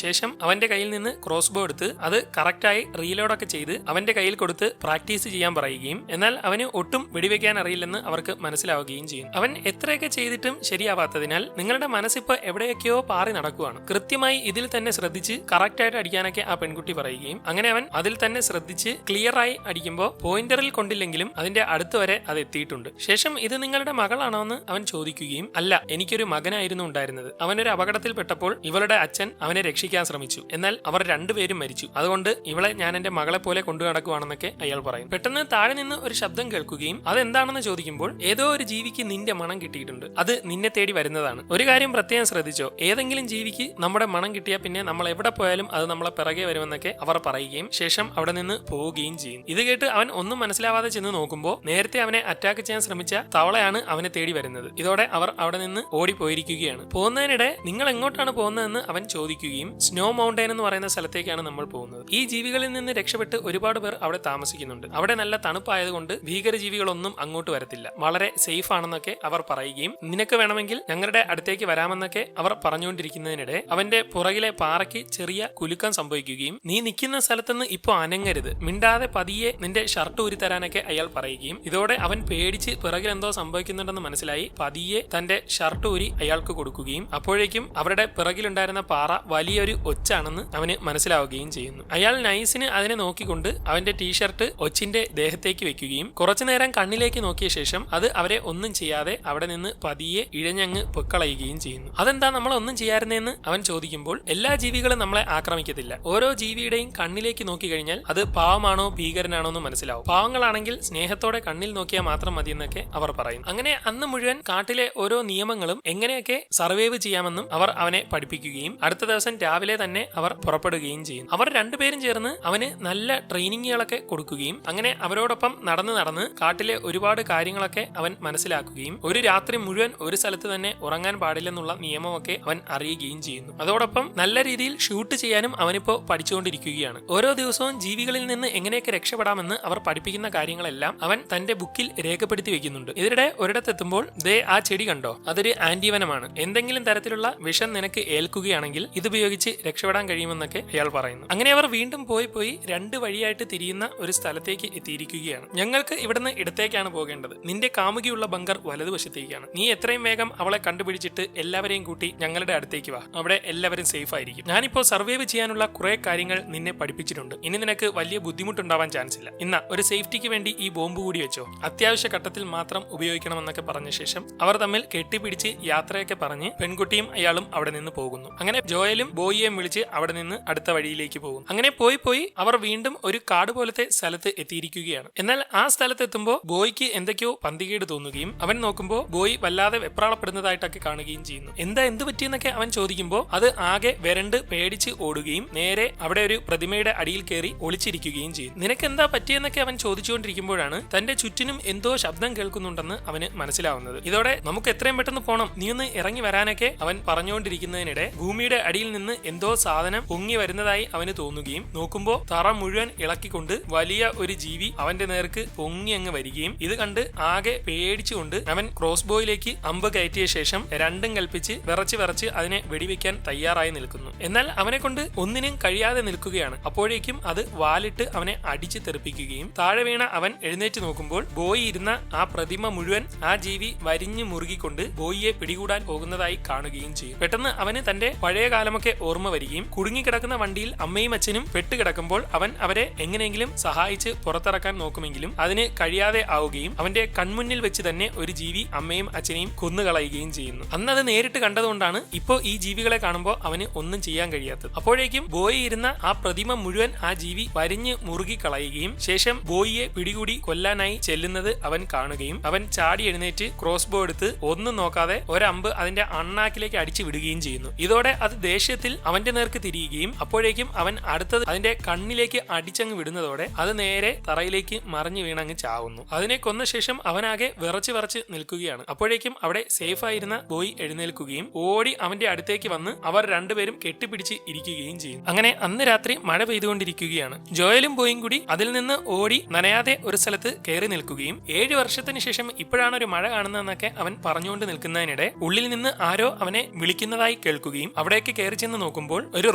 ശേഷം അവന്റെ കയ്യിൽ നിന്ന് ക്രോസ് ബോ എടുത്ത് അത് കറക്റ്റായി റീലോഡൊക്കെ ചെയ്ത് അവന്റെ കയ്യിൽ കൊടുത്ത് പ്രാക്ടീസ് ചെയ്യാൻ പറയുകയും എന്നാൽ അവന് ഒട്ടും വെടിവെക്കാൻ അറിയില്ലെന്ന് അവർക്ക് മനസ്സിലാവുകയും ചെയ്യും. അവൻ എത്രയൊക്കെ ചെയ്തിട്ടും ശരിയാവാത്തതിനാൽ നിങ്ങളുടെ മനസ്സിപ്പോ എവിടെയൊക്കെയോ പാറി നടക്കുവാണ്, കൃത്യമായി ഇതിൽ തന്നെ ശ്രദ്ധിച്ച് കറക്റ്റായിട്ട് അടിക്കാനൊക്കെ ആ പെൺകുട്ടി പറയുകയും അങ്ങനെ അവൻ അതിൽ തന്നെ ശ്രദ്ധിച്ച് ക്ലിയർ ആയി അടിക്കുമ്പോൾ പോയിന്ററിൽ കൊണ്ടില്ലെങ്കിലും അതിന്റെ അടുത്ത് വരെ അത് എത്തിയിട്ടുണ്ട്. ശേഷം ഇത് നിങ്ങളുടെ മകളാണോ എന്ന് അവൻ ചോദിക്കുകയും അല്ല, എനിക്കൊരു മകനായിരുന്നു ഉണ്ടായിരുന്നത്. അവനൊരു അപകടത്തിൽപ്പെട്ടപ്പോൾ ഇവളുടെ അച്ഛൻ അവനെ രക്ഷിക്കാൻ ശ്രമിച്ചു, എന്നാൽ അവർ രണ്ടുപേരും മരിച്ചു. അതുകൊണ്ട് ഇവളെ ഞാൻ എന്റെ മകളെ പോലെ കൊണ്ടു നടക്കുവാണെന്നൊക്കെ അയാൾ പറയും. പെട്ടെന്ന് താഴെ നിന്ന് ഒരു ശബ്ദം കേൾക്കുകയും അതെന്താണെന്ന് ചോദിക്കുമ്പോൾ ഏതോ ഒരു ജീവിക്ക് നിന്റെ മണം കിട്ടിയിട്ടുണ്ട്, അത് നിന്നെ തേടി വരുന്നതാണ്. ഒരു കാര്യം പ്രത്യേകം ശ്രദ്ധിച്ചോ, ഏതെങ്കിലും ജീവിക്ക് നമ്മുടെ മണം കിട്ടിയാൽ പിന്നെ നമ്മൾ എവിടെ പോയാലും അത് നമ്മളെ പിറകെ വരുമെന്നൊക്കെ അവർ പറയുകയും ശേഷം അവിടെ നിന്ന് പോവുകയും ചെയ്യും. ഇത് കേട്ട് അവൻ ഒന്നും മനസ്സിലാവാതെ ചെന്ന് നോക്കുമ്പോൾ നേരത്തെ അവനെ അറ്റാക്ക് ചെയ്യാൻ ശ്രമിച്ച തവളയാണ് അവനെ തേടി വരുന്നത്. ഇതോടെ അവർ അവിടെ നിന്ന് ഓടിപ്പോയിരിക്കുകയാണ്. പോകുന്നതിനിടെ നിങ്ങൾ എങ്ങോട്ടാണ് പോകുന്നതെന്ന് അവൻ ചോദിക്കുകയും സ്നോ മൗണ്ടൈൻ എന്ന് പറയുന്ന സ്ഥലത്തേക്കാണ് നമ്മൾ പോകുന്നത്. ഈ ജീവികളിൽ നിന്ന് രക്ഷപ്പെട്ട് ഒരുപാട് പേർ അവിടെ താമസിക്കുന്നുണ്ട്. അവിടെ നല്ല തണുപ്പായതുകൊണ്ട് ഭീകരജീവികളൊന്നും അങ്ങോട്ട് വരത്തില്ല, വളരെ സേഫ് ആണെന്നൊക്കെ അവർ പറയുകയും നിനക്ക് വേണമെങ്കിൽ ഞങ്ങളുടെ അടുത്തേക്ക് വരാമെന്നൊക്കെ അവർ പറഞ്ഞുകൊണ്ടിരിക്കുന്നതിനിടെ അവന്റെ പുറകിലെ പാറയ്ക്ക് ചെറിയ കുലുക്കം സംഭവിക്കുകയും നീ നിൽക്കുന്ന സ്ഥലത്തുനിന്ന് ഇപ്പൊ അനങ്ങരുത്, മിണ്ടാതെ പതിയെ നിന്റെ ഷർട്ട് ഊരി തരാനൊക്കെ അയാൾ പറയുകയും ഇതോടെ അവൻ പേടിച്ച് പിറകിൽ എന്തോ സംഭവിക്കുന്നുണ്ടെന്ന് മനസ്സിലായി പതിയെ തന്റെ ഷർട്ട് ഊരി അയാൾക്ക് കൊടുക്കുകയും അപ്പോഴേക്കും അവരുടെ പിറകിലുണ്ടായിരുന്ന പാറ വലിയൊരു ഒച്ചാണെന്ന് അവന് മനസ്സിലാവുകയും ചെയ്യുന്നു. അയാൾ നൈസിന് അതിനെ നോക്കിക്കൊണ്ട് അവന്റെ ടീഷർട്ട് ഒച്ചിന്റെ ദേഹത്തേക്ക് വെക്കുകയും കുറച്ചുനേരം കണ്ണിലേക്ക് നോക്കിയ ശേഷം അത് അവരെ ഒന്നും ചെയ്യാതെ അവിടെ നിന്ന് പതിയെ ഇഴഞ്ഞങ്ങ് പൊക്കളയുകയും ചെയ്യുന്നു. അതെന്താ നമ്മൾ ഒന്നും ചെയ്യാറുണ്ടെന്ന് അവൻ ചോദിക്കുമ്പോൾ എല്ലാ ജീവികളും നമ്മളെ ആക്രമിക്കത്തില്ല, ഓരോ ജീവിയുടെയും കണ്ണിലേക്ക് നോക്കി കഴിഞ്ഞാൽ അത് പാവമാണോ ഭീകരനാണോ എന്ന് മനസ്സിലാവും. പാവങ്ങളാണെങ്കിൽ സ്നേഹത്തോടെ കണ്ണിൽ നോക്കിയാൽ മാത്രം മതി എന്നൊക്കെ അവർ പറയും. അങ്ങനെ അന്ന് മുഴുവൻ കാട്ടിലെ ഓരോ നിയമങ്ങളും എങ്ങനെയൊക്കെ സർവൈവ് ചെയ്യാമെന്നും അവർ അവനെ പഠിപ്പിക്കുകയും അടുത്ത ദിവസം രാവിലെ തന്നെ അവർ പുറപ്പെടുകയും ചെയ്യും. അവർ രണ്ടുപേരും ചേർന്ന് അവന് നല്ല ട്രെയിനിങ്ങുകളൊക്കെ കൊടുക്കുകയും അങ്ങനെ അവരോടൊപ്പം നടന്ന് കാട്ടിലെ ഒരുപാട് കാര്യങ്ങളൊക്കെ അവൻ മനസ്സിലാക്കുകയും ഒരു രാത്രി മുഴുവൻ ഒരു സ്ഥലത്ത് തന്നെ ഉറങ്ങാൻ പാടില്ലെന്നുള്ള നിയമമൊക്കെ അവൻ അറിയുകയും ചെയ്യുന്നു. അതോടൊപ്പം നല്ല രീതിയിൽ ഷൂട്ട് ചെയ്യാനും അവനിപ്പോ പഠിച്ചുകൊണ്ടിരിക്കുകയാണ്. ഓരോ ദിവസവും ജീവികളിൽ നിന്ന് എങ്ങനെയൊക്കെ രക്ഷപ്പെടാമെന്ന് അവർ പഠിപ്പിക്കുന്ന കാര്യങ്ങളെല്ലാം അവൻ തന്റെ ബുക്കിൽ രേഖപ്പെടുത്തി വെക്കുന്നുണ്ട്. ഇതിനിടെ ഒരിടത്തെത്തുമ്പോൾ ദേ ആ ചെടി കണ്ടോ, അതൊരു ആന്റിവനമാണ്, എന്തെങ്കിലും തരത്തിലുള്ള വിഷം നിനക്ക് ഏൽക്കുകയാണെങ്കിൽ ഇതുപയോഗിച്ച് രക്ഷപ്പെടാൻ കഴിയുമെന്നൊക്കെ അയാൾ പറയുന്നു. അങ്ങനെ അവർ വീണ്ടും പോയി രണ്ട് വഴിയായിട്ട് തിരിയുന്ന ഒരു സ്ഥലത്തേക്ക് എത്തിയിരിക്കുകയാണ്. ഞങ്ങൾക്ക് ഇവിടുന്ന് ഇടത്തേക്കാണ് പോകേണ്ടത്, നിന്റെ കാമുകിയുള്ള ബങ്കർ വലതുവശത്തേക്കാണ്, നീ എത്രയും വേഗം അവളെ കണ്ടുപിടിച്ചിട്ട് എല്ലാവരെയും കൂട്ടി ഞങ്ങളുടെ അടുത്തേക്ക് വാ, അവിടെ എല്ലാവരും സേഫ് ആയിരിക്കും. ഞാനിപ്പോ സർവൈവ് ചെയ്യാനുള്ള കുറെ കാര്യങ്ങൾ നിന്നെ പഠിപ്പിച്ചിട്ടുണ്ട്, ഇനി നിനക്ക് വലിയ ബുദ്ധിമുട്ടുണ്ടാവാൻ ചാൻസ് ഇല്ല. ഇന്ന ഒരു സേഫ്റ്റിക്ക് വേണ്ടി ഈ ബോംബ് കൂടി വെച്ചോ, അത്യാവശ്യ ഘട്ടത്തിൽ മാത്രം ഉപയോഗിക്കണമെന്നൊക്കെ പറഞ്ഞ ശേഷം അവർ തമ്മിൽ കെട്ടിപ്പിടിച്ച് യാത്രയൊക്കെ പറഞ്ഞ് പെൺകുട്ടിയും അയാളും അവിടെ നിന്ന് പോകുന്നു. അങ്ങനെ ജോയലും ബോയിയെയും വിളിച്ച് അവിടെ നിന്ന് അടുത്ത വഴിയിലേക്ക് പോകും. അങ്ങനെ പോയി അവർ വീണ്ടും ഒരു കാട് പോലത്തെ സ്ഥലത്ത് എത്തിയിരിക്കുകയാണ്. എന്നാൽ ആ സ്ഥലത്ത് എത്തുമ്പോൾ ബോയ്ക്ക് എന്തൊക്കെയോ പന്തികേട് തോന്നുകയും അവൻ നോക്കുമ്പോൾ ബോയ് വല്ലാതെ വെപ്രാളപ്പെടുന്നതായിട്ടൊക്കെ കാണുകയും ചെയ്യുന്നു. എന്ത് പറ്റിയെന്നൊക്കെ അവൻ ചോദിക്കുമ്പോൾ അത് ആകെ വരണ്ട് പേടിച്ച് ഓടുകയും നേരെ അവിടെ ഒരു പ്രതിമയുടെ അടിയിൽ കയറി ഒളിച്ചിരിക്കുകയും ചെയ്യും. നിനക്ക് എന്താ പറ്റിയെന്നൊക്കെ അവൻ ചോദിച്ചുകൊണ്ടിരിക്കുമ്പോഴാണ് തന്റെ ചുറ്റിനും എന്തോ ശബ്ദം കേൾക്കുന്നുണ്ടെന്ന് അവന് മനസ്സിലാവുന്നത്. ഇതോടെ നമുക്ക് എത്രയും പെട്ടെന്ന് പോണം, നീ ഒന്ന് ഇറങ്ങി വരാനൊക്കെ അവൻ പറഞ്ഞുകൊണ്ടിരിക്കുന്നതിനിടെ ഭൂമിയുടെ അടിയിൽ നിന്ന് എന്തോ സാധനം പൊങ്ങി വരുന്നതായി അവന് തോന്നുകയും നോക്കുമ്പോൾ തറ മുഴുവൻ ഇളക്കിക്കൊണ്ട് വലിയ ഒരു ജീവി അവന്റെ നേർക്ക് പൊങ്ങി അങ്ങ് വരികയും ഇത് കണ്ട് ആകെ പേടിച്ചുകൊണ്ട് അവൻ ക്രോസ് ബോയിലേക്ക് അമ്പ് കയറ്റിയ ശേഷം രണ്ടും കൽപ്പിച്ച് വിറച്ച് അതിനെ വെടിവെക്കാൻ തയ്യാറായി നിൽക്കുന്നു. എന്നാൽ അവനെ കൊണ്ട് ഒന്നിനും കഴിയാതെ നിൽക്കുകയാണ്. അപ്പോഴേക്കും അത് വാലിട്ട് അവനെ അടിച്ച് തെറിപ്പിക്കുകയും താഴെ വീണ അവൻ എഴുന്നേറ്റ് നോക്കുമ്പോൾ ബോയി ഇരുന്ന ആ പ്രതിമ മുഴുവൻ ആ ജീവി വരിഞ്ഞു മുറുകിക്കൊണ്ട് ബോയിയെ പിടികൂടാൻ പോകുന്നതായി കാണുകയും ചെയ്യും. പെട്ടെന്ന് അവന് തന്റെ പഴയ കാലമൊക്കെ ഓർമ്മ വരികയും കുടുങ്ങിക്കിടക്കുന്ന വണ്ടിയിൽ അമ്മയും അച്ഛനും പെട്ടുകിടക്കുമ്പോൾ അവൻ അവരെ എങ്ങനെയെങ്കിലും സഹായിച്ച് പുറത്തിറക്കാൻ നോക്കുമെങ്കിലും അതിന് കഴിയാതെ ആവുകയും അവന്റെ കൺമുന്നിൽ വെച്ച് തന്നെ ഒരു ജീവി അമ്മയും അച്ഛനെയും കൊന്നുകളയുകയും ചെയ്യുന്നു. അന്നത് നേരിട്ട് കണ്ടതുകൊണ്ടാണ് ഇപ്പോ ഈ ജീവികളെ കാണുമ്പോൾ അവന് ഒന്നും ചെയ്യാൻ കഴിയാത്തത്. അപ്പോഴേക്കും ബോയി ഇരുന്ന ആ പ്രതിമ മുഴുവൻ ആ ജീവി വരിഞ്ഞ് മുറുകി കളയുകയും ശേഷം ബോയിയെ പിടികൂടി കൊല്ലാനായി ചെല്ലുന്നത് അവൻ കാണുകയും അവൻ ചാടി എഴുന്നേറ്റ് ക്രോസ് ബോ എടുത്ത് ഒന്നും നോക്കാതെ ഒരമ്പ് അതിന്റെ അണ്ണാക്കിലേക്ക് അടിച്ചു വിടുകയും ചെയ്യുന്നു. ഇതോടെ അത് ദേഷ്യത്തിൽ അവന്റെ നേർക്ക് തിരിയുകയും അപ്പോഴേക്കും അവൻ അടുത്തത് അതിന്റെ കണ്ണിലേക്ക് അടിച്ചങ്ങ് വിടുന്നതോടെ അത് നേരെ തറയിലേക്ക് മറിഞ്ഞു വീണങ്ങ് ചാവുന്നു. അതിനെ കൊന്ന ശേഷം അവനാകെ വിറച്ച് നിൽക്കുകയാണ്. അപ്പോഴേക്കും അവിടെ സേഫ് ആയിരുന്ന ബോയ് എഴുന്നേൽക്കുകയും ഓടി അവന്റെ അടുത്തേക്ക് വന്ന് അവർ രണ്ടുപേരും കെട്ടിപ്പിടിച്ച് ഇരിക്കുകയും ചെയ്യും. അങ്ങനെ അന്ന് രാത്രി മഴ പെയ്തുകൊണ്ടിരിക്കുകയാണ്. ജോയലും ബോയും കൂടി അതിൽ നിന്ന് പെട്ടെന്ന് ഓടി നനയാതെ ഒരു സ്ഥലത്ത് കയറി നിൽക്കുകയും 7 വർഷത്തിന് ശേഷം ഇപ്പോഴാണ് ഒരു മഴ കാണുന്നതെന്നൊക്കെ അവൻ പറഞ്ഞുകൊണ്ട് നിൽക്കുന്നതിനിടെ ഉള്ളിൽ നിന്ന് ആരോ അവനെ വിളിക്കുന്നതായി കേൾക്കുകയും അവിടേക്ക് കയറി ചെന്ന് നോക്കുമ്പോൾ ഒരു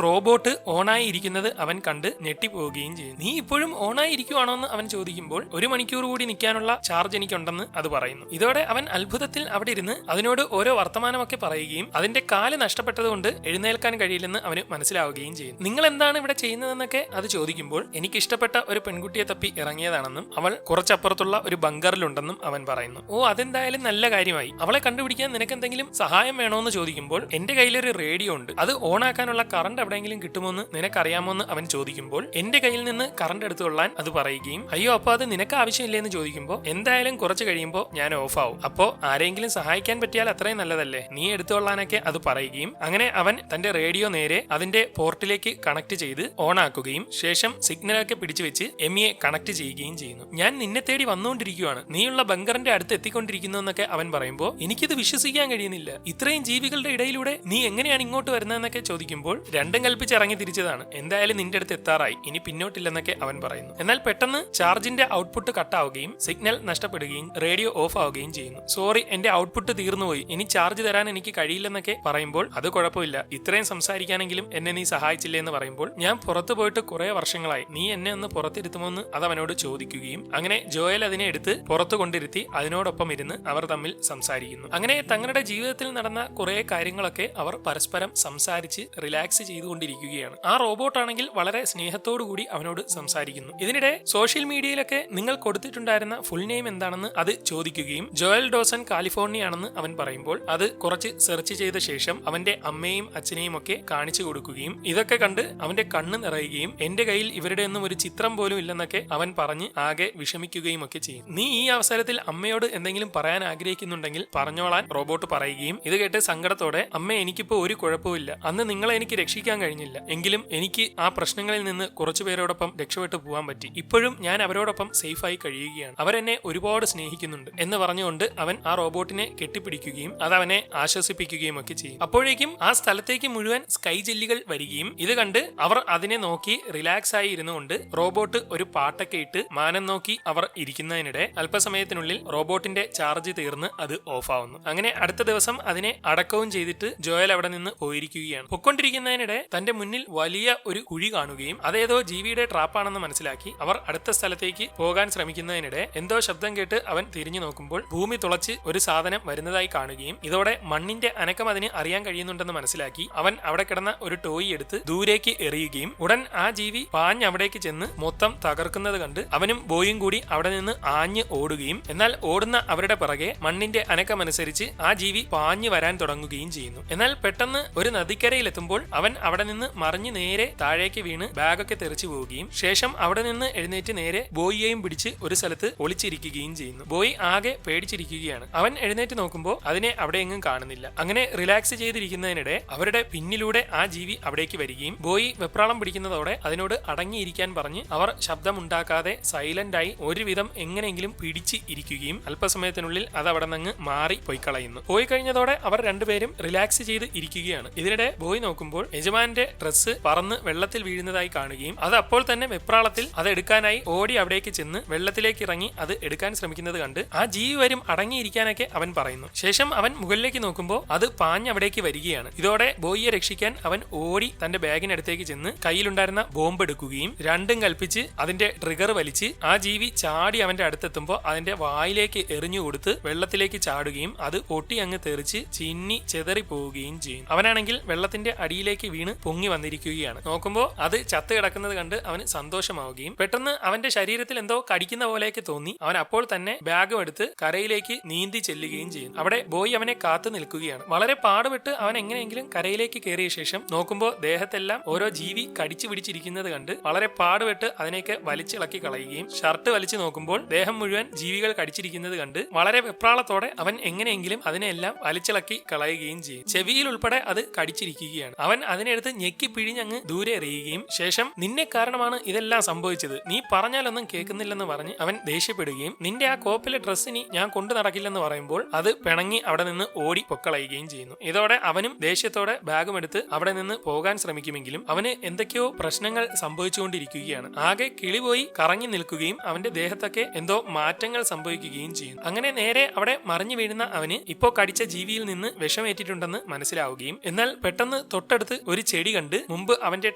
റോബോട്ട് ഓണായി ഇരിക്കുന്നത് അവൻ കണ്ട് ഞെട്ടിപ്പോവുകയും ചെയ്യും. നീ ഇപ്പോഴും ഓണായി ഇരിക്കുവാണോ എന്ന് അവൻ ചോദിക്കുമ്പോൾ 1 മണിക്കൂർ കൂടി നിൽക്കാനുള്ള ചാർജ് എനിക്കുണ്ടെന്ന് അത് പറയുന്നു. ഇതോടെ അവൻ അത്ഭുതത്തിൽ അവിടെ ഇരുന്ന് അതിനോട് ഓരോ വർത്തമാനമൊക്കെ പറയുകയും അതിന്റെ കാല് നഷ്ടപ്പെട്ടതുകൊണ്ട് എഴുന്നേൽക്കാൻ കഴിയില്ലെന്ന് അവന് മനസ്സിലാവുകയും ചെയ്യും. നിങ്ങൾ എന്താണ് ഇവിടെ ചെയ്യുന്നതെന്നൊക്കെ അത് ചോദിക്കുമ്പോൾ എനിക്ക് ഇഷ്ടപ്പെട്ട ഒരു പെൺകുട്ടിയെ തപ്പി ഇറങ്ങിയതാണെന്നും അവൾ കുറച്ചപ്പുറത്തുള്ള ഒരു ബങ്കറിലുണ്ടെന്നും അവൻ പറയുന്നു. ഓ, അതെന്തായാലും നല്ല കാര്യമായി. അവളെ കണ്ടുപിടിക്കാൻ നിനക്ക് എന്തെങ്കിലും സഹായം വേണോ എന്ന് ചോദിക്കുമ്പോൾ എന്റെ കയ്യിലൊരു റേഡിയോ ഉണ്ട്, അത് ഓൺ ആക്കാനുള്ള കറണ്ട് എവിടെയെങ്കിലും കിട്ടുമോന്ന് നിനക്കറിയാമോ എന്ന് അവൻ ചോദിക്കുമ്പോൾ എന്റെ കയ്യിൽ നിന്ന് കറണ്ട് എടുത്തു കൊള്ളാൻ അത് പറയുകയും അയ്യോ അപ്പൊ അത് നിനക്ക് ആവശ്യമില്ലേ എന്ന് ചോദിക്കുമ്പോൾ എന്തായാലും കുറച്ച് കഴിയുമ്പോൾ ഞാൻ ഓഫ് ആവും, അപ്പോ ആരെങ്കിലും സഹായിക്കാൻ പറ്റിയാൽ അത്രയും നല്ലതല്ലേ, നീ എടുത്തുകൊള്ളാനൊക്കെ അത് പറയുകയും അങ്ങനെ അവൻ തന്റെ റേഡിയോ നേരെ അതിന്റെ പോർട്ടിലേക്ക് കണക്ട് ചെയ്ത് ഓൺ ആക്കുകയും ശേഷം സിഗ്നലൊക്കെ പിടിച്ചു വെച്ച് എമിയെ കണക്ട് ചെയ്യുകയും ചെയ്യുന്നു. ഞാൻ നിന്നെ തേടി വന്നുകൊണ്ടിരിക്കുകയാണ്, നീയുള്ള ബങ്കറിന്റെ അടുത്ത് എത്തിക്കൊണ്ടിരിക്കുന്നു എന്നൊക്കെ അവൻ പറയുമ്പോൾ എനിക്കിത് വിശ്വസിക്കാൻ കഴിയുന്നില്ല, ഇത്രയും ജീവികളുടെ ഇടയിലൂടെ നീ എങ്ങനെയാണ് ഇങ്ങോട്ട് വരുന്നതെന്നൊക്കെ ചോദിക്കുമ്പോൾ രണ്ടും കൽപ്പിച്ച് ഇറങ്ങി തിരിച്ചതാണ്, എന്തായാലും നിന്റെ അടുത്ത് എത്താറായി, ഇനി പിന്നോട്ടില്ലെന്നൊക്കെ അവൻ പറയുന്നു. എന്നാൽ പെട്ടെന്ന് ചാർജിന്റെ ഔട്ട്പുട്ട് കട്ടാവുകയും സിഗ്നൽ നഷ്ടപ്പെടുകയും റേഡിയോ ഓഫ് ആവുകയും ചെയ്യുന്നു. സോറി, എന്റെ ഔട്ട്പുട്ട് തീർന്നുപോയി, ഇനി ചാർജ് തരാൻ എനിക്ക് കഴിയില്ലെന്നൊക്കെ പറയുമ്പോൾ അത് കുഴപ്പമില്ല, ഇത്രയും സംസാരിക്കാനെങ്കിലും എന്നെ നീ സഹായിച്ചില്ലേ എന്ന് പറയുമ്പോൾ ഞാൻ പുറത്തു പോയിട്ട് കുറെ വർഷങ്ങളായി, നീ എന്നെ ഒന്ന് പുറത്തിരുത്തുമോ എന്ന് അത് അവനോട് ചോദിക്കുകയും അങ്ങനെ ജോയൽ അതിനെ എടുത്ത് പുറത്തു കൊണ്ടിരുത്തി അതിനോടൊപ്പം ഇരുന്ന് അവർ തമ്മിൽ സംസാരിക്കുന്നു. അങ്ങനെ തങ്ങളുടെ ജീവിതത്തിൽ നടന്ന കുറെ കാര്യങ്ങളൊക്കെ അവർ പരസ്പരം സംസാരിച്ച് റിലാക്സ് ചെയ്തുകൊണ്ടിരിക്കുകയാണ്. ആ റോബോട്ടാണെങ്കിൽ വളരെ സ്നേഹത്തോടു കൂടി അവനോട് സംസാരിക്കുന്നു. ഇതിനിടെ സോഷ്യൽ മീഡിയയിലൊക്കെ നിങ്ങൾ കൊടുത്തിട്ടുണ്ടായിരുന്ന ഫുൾ നെയിം എന്താണെന്ന് അത് ചോദിക്കുകയും ജോയൽ ഡോസൺ കാലിഫോർണിയ ആണെന്ന് അവൻ പറയുമ്പോൾ അത് കുറച്ച് സെർച്ച് ചെയ്ത ശേഷം അവന്റെ അമ്മയും അച്ഛനെയും ഒക്കെ കാണിച്ചു കൊടുക്കുകയും ഇതൊക്കെ കണ്ട് അവന്റെ കണ്ണ് നിറയുകയും എന്റെ കയ്യിൽ ഇവരുടെ ഒന്നും ഒരു ചിത്രം പോലും ഇല്ലെന്നൊക്കെ അവൻ പറഞ്ഞ് ആകെ വിഷമിക്കുകയും ഒക്കെ ചെയ്യും. നീ ഈ അവസരത്തിൽ അമ്മയോട് എന്തെങ്കിലും പറയാൻ ആഗ്രഹിക്കുന്നുണ്ടെങ്കിൽ പറഞ്ഞോളാൻ റോബോട്ട് പറയുകയും ഇത് കേട്ട് സങ്കടത്തോടെ അമ്മ, എനിക്കിപ്പോ ഒരു കുഴപ്പമില്ല, അന്ന് നിങ്ങളെ എനിക്ക് രക്ഷിക്കാൻ കഴിഞ്ഞില്ല, എങ്കിലും എനിക്ക് ആ പ്രശ്നങ്ങളിൽ നിന്ന് കുറച്ചു പേരോടൊപ്പം രക്ഷപ്പെട്ടു പോകാൻ പറ്റി, ഇപ്പോഴും ഞാൻ അവരോടൊപ്പം സേഫായി കഴിയുകയാണ്, അവരെന്നെ ഒരുപാട് സ്നേഹിക്കുന്നുണ്ട് എന്ന് പറഞ്ഞുകൊണ്ട് അവൻ ആ റോബോട്ടിനെ കെട്ടിപ്പിടിക്കുകയും അത് അവനെ ആശ്വസിപ്പിക്കുകയും ഒക്കെ ചെയ്യും. അപ്പോഴേക്കും ആ സ്ഥലത്തേക്ക് മുഴുവൻ സ്കൈ ജെല്ലികൾ വരികയും ഇത് കണ്ട് അവർ അതിനെ നോക്കി റിലാക്സ് ആയി ഇരുന്നുകൊണ്ട് റോബോട്ട് ഒരു പാട്ടൊക്കെ ഇട്ട് മാനം നോക്കി അവർ ഇരിക്കുന്നതിനിടെ അല്പസമയത്തിനുള്ളിൽ റോബോട്ടിന്റെ ചാർജ് തീർന്ന് അത് ഓഫ് ആവുന്നു. അങ്ങനെ അടുത്ത ദിവസം അതിനെ അടക്കവും ചെയ്തിട്ട് ജോയൽ അവിടെ നിന്ന് പോയിരിക്കുകയാണ്. പൊക്കൊണ്ടിരിക്കുന്നതിനിടെ തന്റെ മുന്നിൽ വലിയ ഒരു കുഴി കാണുകയും അതേതോ ജീവിയുടെ ട്രാപ്പാണെന്ന് മനസ്സിലാക്കി അവർ അടുത്ത സ്ഥലത്തേക്ക് പോകാൻ ശ്രമിക്കുന്നതിനിടെ എന്തോ ശബ്ദം കേട്ട് അവൻ തിരിഞ്ഞു നോക്കുമ്പോൾ ഭൂമി തുളച്ച് ഒരു സാധനം വരുന്നതായി കാണുകയും ഇതോടെ മണ്ണിന്റെ അനക്കം അതിന് അറിയാൻ കഴിയുന്നുണ്ടെന്ന് മനസ്സിലാക്കി അവൻ അവിടെ കിടന്ന ഒരു ടോയ് എടുത്ത് ദൂരേക്ക് എറിയുകയും ഉടൻ ആ ജീവി പാഞ്ഞ് അവിടേക്ക് ചെന്ന് മൊത്തം തകർക്കുന്നത് കണ്ട് അവനും ബോയും കൂടി അവിടെ നിന്ന് ആഞ്ഞ് ഓടുകയും എന്നാൽ ഓടുന്ന അവരുടെ പിറകെ മണ്ണിന്റെ അനക്കമനുസരിച്ച് ആ ജീവി പാഞ്ഞു വരാൻ തുടങ്ങുകയും ചെയ്യുന്നു. എന്നാൽ പെട്ടെന്ന് ഒരു നദിക്കരയിലെത്തുമ്പോൾ അവൻ അവിടെ നിന്ന് മറിഞ്ഞ് നേരെ താഴേക്ക് വീണ് ബാഗൊക്കെ തെറിച്ചു പോവുകയും ശേഷം അവിടെ നിന്ന് എഴുന്നേറ്റ് നേരെ ബോയിയെയും പിടിച്ച് ഒരു സ്ഥലത്ത് ഒളിച്ചിരിക്കുകയും ചെയ്യുന്നു. ബോയ് ആകെ പേടിച്ചിരിക്കുകയാണ്. അവൻ എഴുന്നേറ്റ് നോക്കുമ്പോൾ അതിനെ അവിടെ എങ്ങും കാണുന്നില്ല. അങ്ങനെ റിലാക്സ് ചെയ്തിരിക്കുന്നതിനിടെ അവരുടെ പിന്നിലൂടെ ആ ജീവി അവിടേക്ക് വരികയും ബോയി വെപ്രാളം പിടിക്കുന്നതോടെ അതിനോട് അടങ്ങിയിരിക്കാൻ പറഞ്ഞ് അവർ ശബ്ദമുണ്ടാക്കാതെ സൈലന്റായി ഒരുവിധം എങ്ങനെയെങ്കിലും പിടിച്ച് ഇരിക്കുകയും അല്പസമയത്തിനുള്ളിൽ അത് അവിടെ നിന്ന് മാറി പോയി കളയുന്നു. പോയി കഴിഞ്ഞതോടെ അവർ രണ്ടുപേരും റിലാക്സ് ചെയ്ത് ഇരിക്കുകയാണ്. ഇതിനിടെ ബോയ് നോക്കുമ്പോൾ യജമാന്റെ ഡ്രസ്സ് പറന്ന് വെള്ളത്തിൽ വീഴുന്നതായി കാണുകയും അത് അപ്പോൾ തന്നെ വെപ്രാളത്തിൽ അത് എടുക്കാനായി ഓടി അവിടേക്ക് ചെന്ന് വെള്ളത്തിലേക്ക് ഇറങ്ങി അത് എടുക്കാൻ ശ്രമിക്കുന്നത് കണ്ട് ആ ജീവി വരും അടങ്ങിയിരിക്കാനൊക്കെ അവൻ പറയുന്നു. ശേഷം അവൻ മുകളിലേക്ക് നോക്കുമ്പോൾ അത് പാഞ്ഞ് അവിടേക്ക് വരികയാണ്. ഇതോടെ ബോയിയെ രക്ഷിക്കാൻ അവൻ ഓടി തന്റെ ബാഗിനടുത്തേക്ക് ചെന്ന് കയ്യിലുണ്ടായിരുന്ന ബോംബ് എടുക്കുകയും രണ്ടും കൽപ്പിച്ച് അതിന്റെ ട്രിഗർ വലിച്ച് ആ ജീവി ചാടി അവന്റെ അടുത്തെത്തുമ്പോൾ അതിന്റെ വായിലേക്ക് എറിഞ്ഞു കൊടുത്ത് വെള്ളത്തിലേക്ക് ചാടുകയും അത് പൊട്ടി അങ്ങ് തെറിച്ച് ചിന്നി ചെതറി പോവുകയും ചെയ്യും. അവനാണെങ്കിൽ വെള്ളത്തിന്റെ അടിയിലേക്ക് വീണ് പൊങ്ങി വന്നിരിക്കുകയാണ്. നോക്കുമ്പോൾ അത് ചത്ത് കിടക്കുന്നത് കണ്ട് അവന് സന്തോഷമാവുകയും പെട്ടെന്ന് അവന്റെ ശരീരത്തിൽ എന്തോ കടിക്കുന്ന പോലെയൊക്കെ തോന്നി അവൻ അപ്പോൾ തന്നെ ബാഗും എടുത്ത് കരയിലേക്ക് നീന്തി ചെല്ലുകയും ചെയ്യും. അവിടെ ബോയ് അവനെ കാത്തു നിൽക്കുകയാണ്. വളരെ പാടുപെട്ട് അവൻ എങ്ങനെയെങ്കിലും കരയിലേക്ക് കയറിയ ശേഷം നോക്കുമ്പോൾ ദേഹത്തെല്ലാം ഓരോ ജീവി കടിച്ചു പിടിച്ചിരിക്കുന്നത് കണ്ട് വളരെ പാടുപെട്ട് അതിനെയൊക്കെ വലിച്ചിളക്കി കളയുകയും ഷർട്ട് വലിച്ചു നോക്കുമ്പോൾ ദേഹം മുഴുവൻ ജീവികൾ കടിച്ചിരിക്കുന്നത് കണ്ട് വളരെ വെപ്രാളത്തോടെ അവൻ എങ്ങനെയെങ്കിലും അതിനെല്ലാം വലിച്ചിളക്കി കളയുകയും ചെയ്യും. ചെവിയിൽ ഉൾപ്പെടെ അത് കടിച്ചിരിക്കുകയാണ്. അവൻ അതിനെടുത്ത് ഞെക്കി പിഴിഞ്ഞങ്ങ് ദൂരെ എറിയുകയും ശേഷം നിന്നെ കാരണമാണ് ഇതെല്ലാം സംഭവിച്ചത്, നീ പറഞ്ഞാലൊന്നും കേൾക്കുന്നില്ലെന്ന് പറഞ്ഞ് അവൻ ദേഷ്യപ്പെടുകയും നിന്റെ ആ കോപ്പിലെ ഡ്രസ്സിനി ഞാൻ കൊണ്ടു നടക്കില്ലെന്ന് പറയുമ്പോൾ അത് പിണങ്ങി അവിടെ നിന്ന് ഓടി പൊക്കളയുകയും ചെയ്യുന്നു. ഇതോടെ അവനും ദേഷ്യത്തോടെ ബാഗും എടുത്ത് അവിടെ നിന്ന് പോകാൻ ശ്രമിക്കുമെങ്കിലും അവന് എന്തൊക്കെയോ പ്രശ്നങ്ങൾ സംഭവിച്ചുകൊണ്ടിരിക്കുകയാണ്. ആകെ കിളി പോയി കറങ്ങി നിൽക്കുകയും അവന്റെ ദേഹത്തൊക്കെ എന്തോ മാറ്റങ്ങൾ സംഭവിക്കുകയും ചെയ്യും. അങ്ങനെ നേരെ അവിടെ മറിഞ്ഞു വീഴുന്ന അവന് ഇപ്പോ കടിച്ച ജീവിയിൽ നിന്ന് വിഷമേറ്റിട്ടുണ്ടെന്ന് മനസ്സിലാവുകയും എന്നാൽ പെട്ടെന്ന് തൊട്ടടുത്ത് ഒരു ചെടി കണ്ട് മുമ്പ് അവന്റെ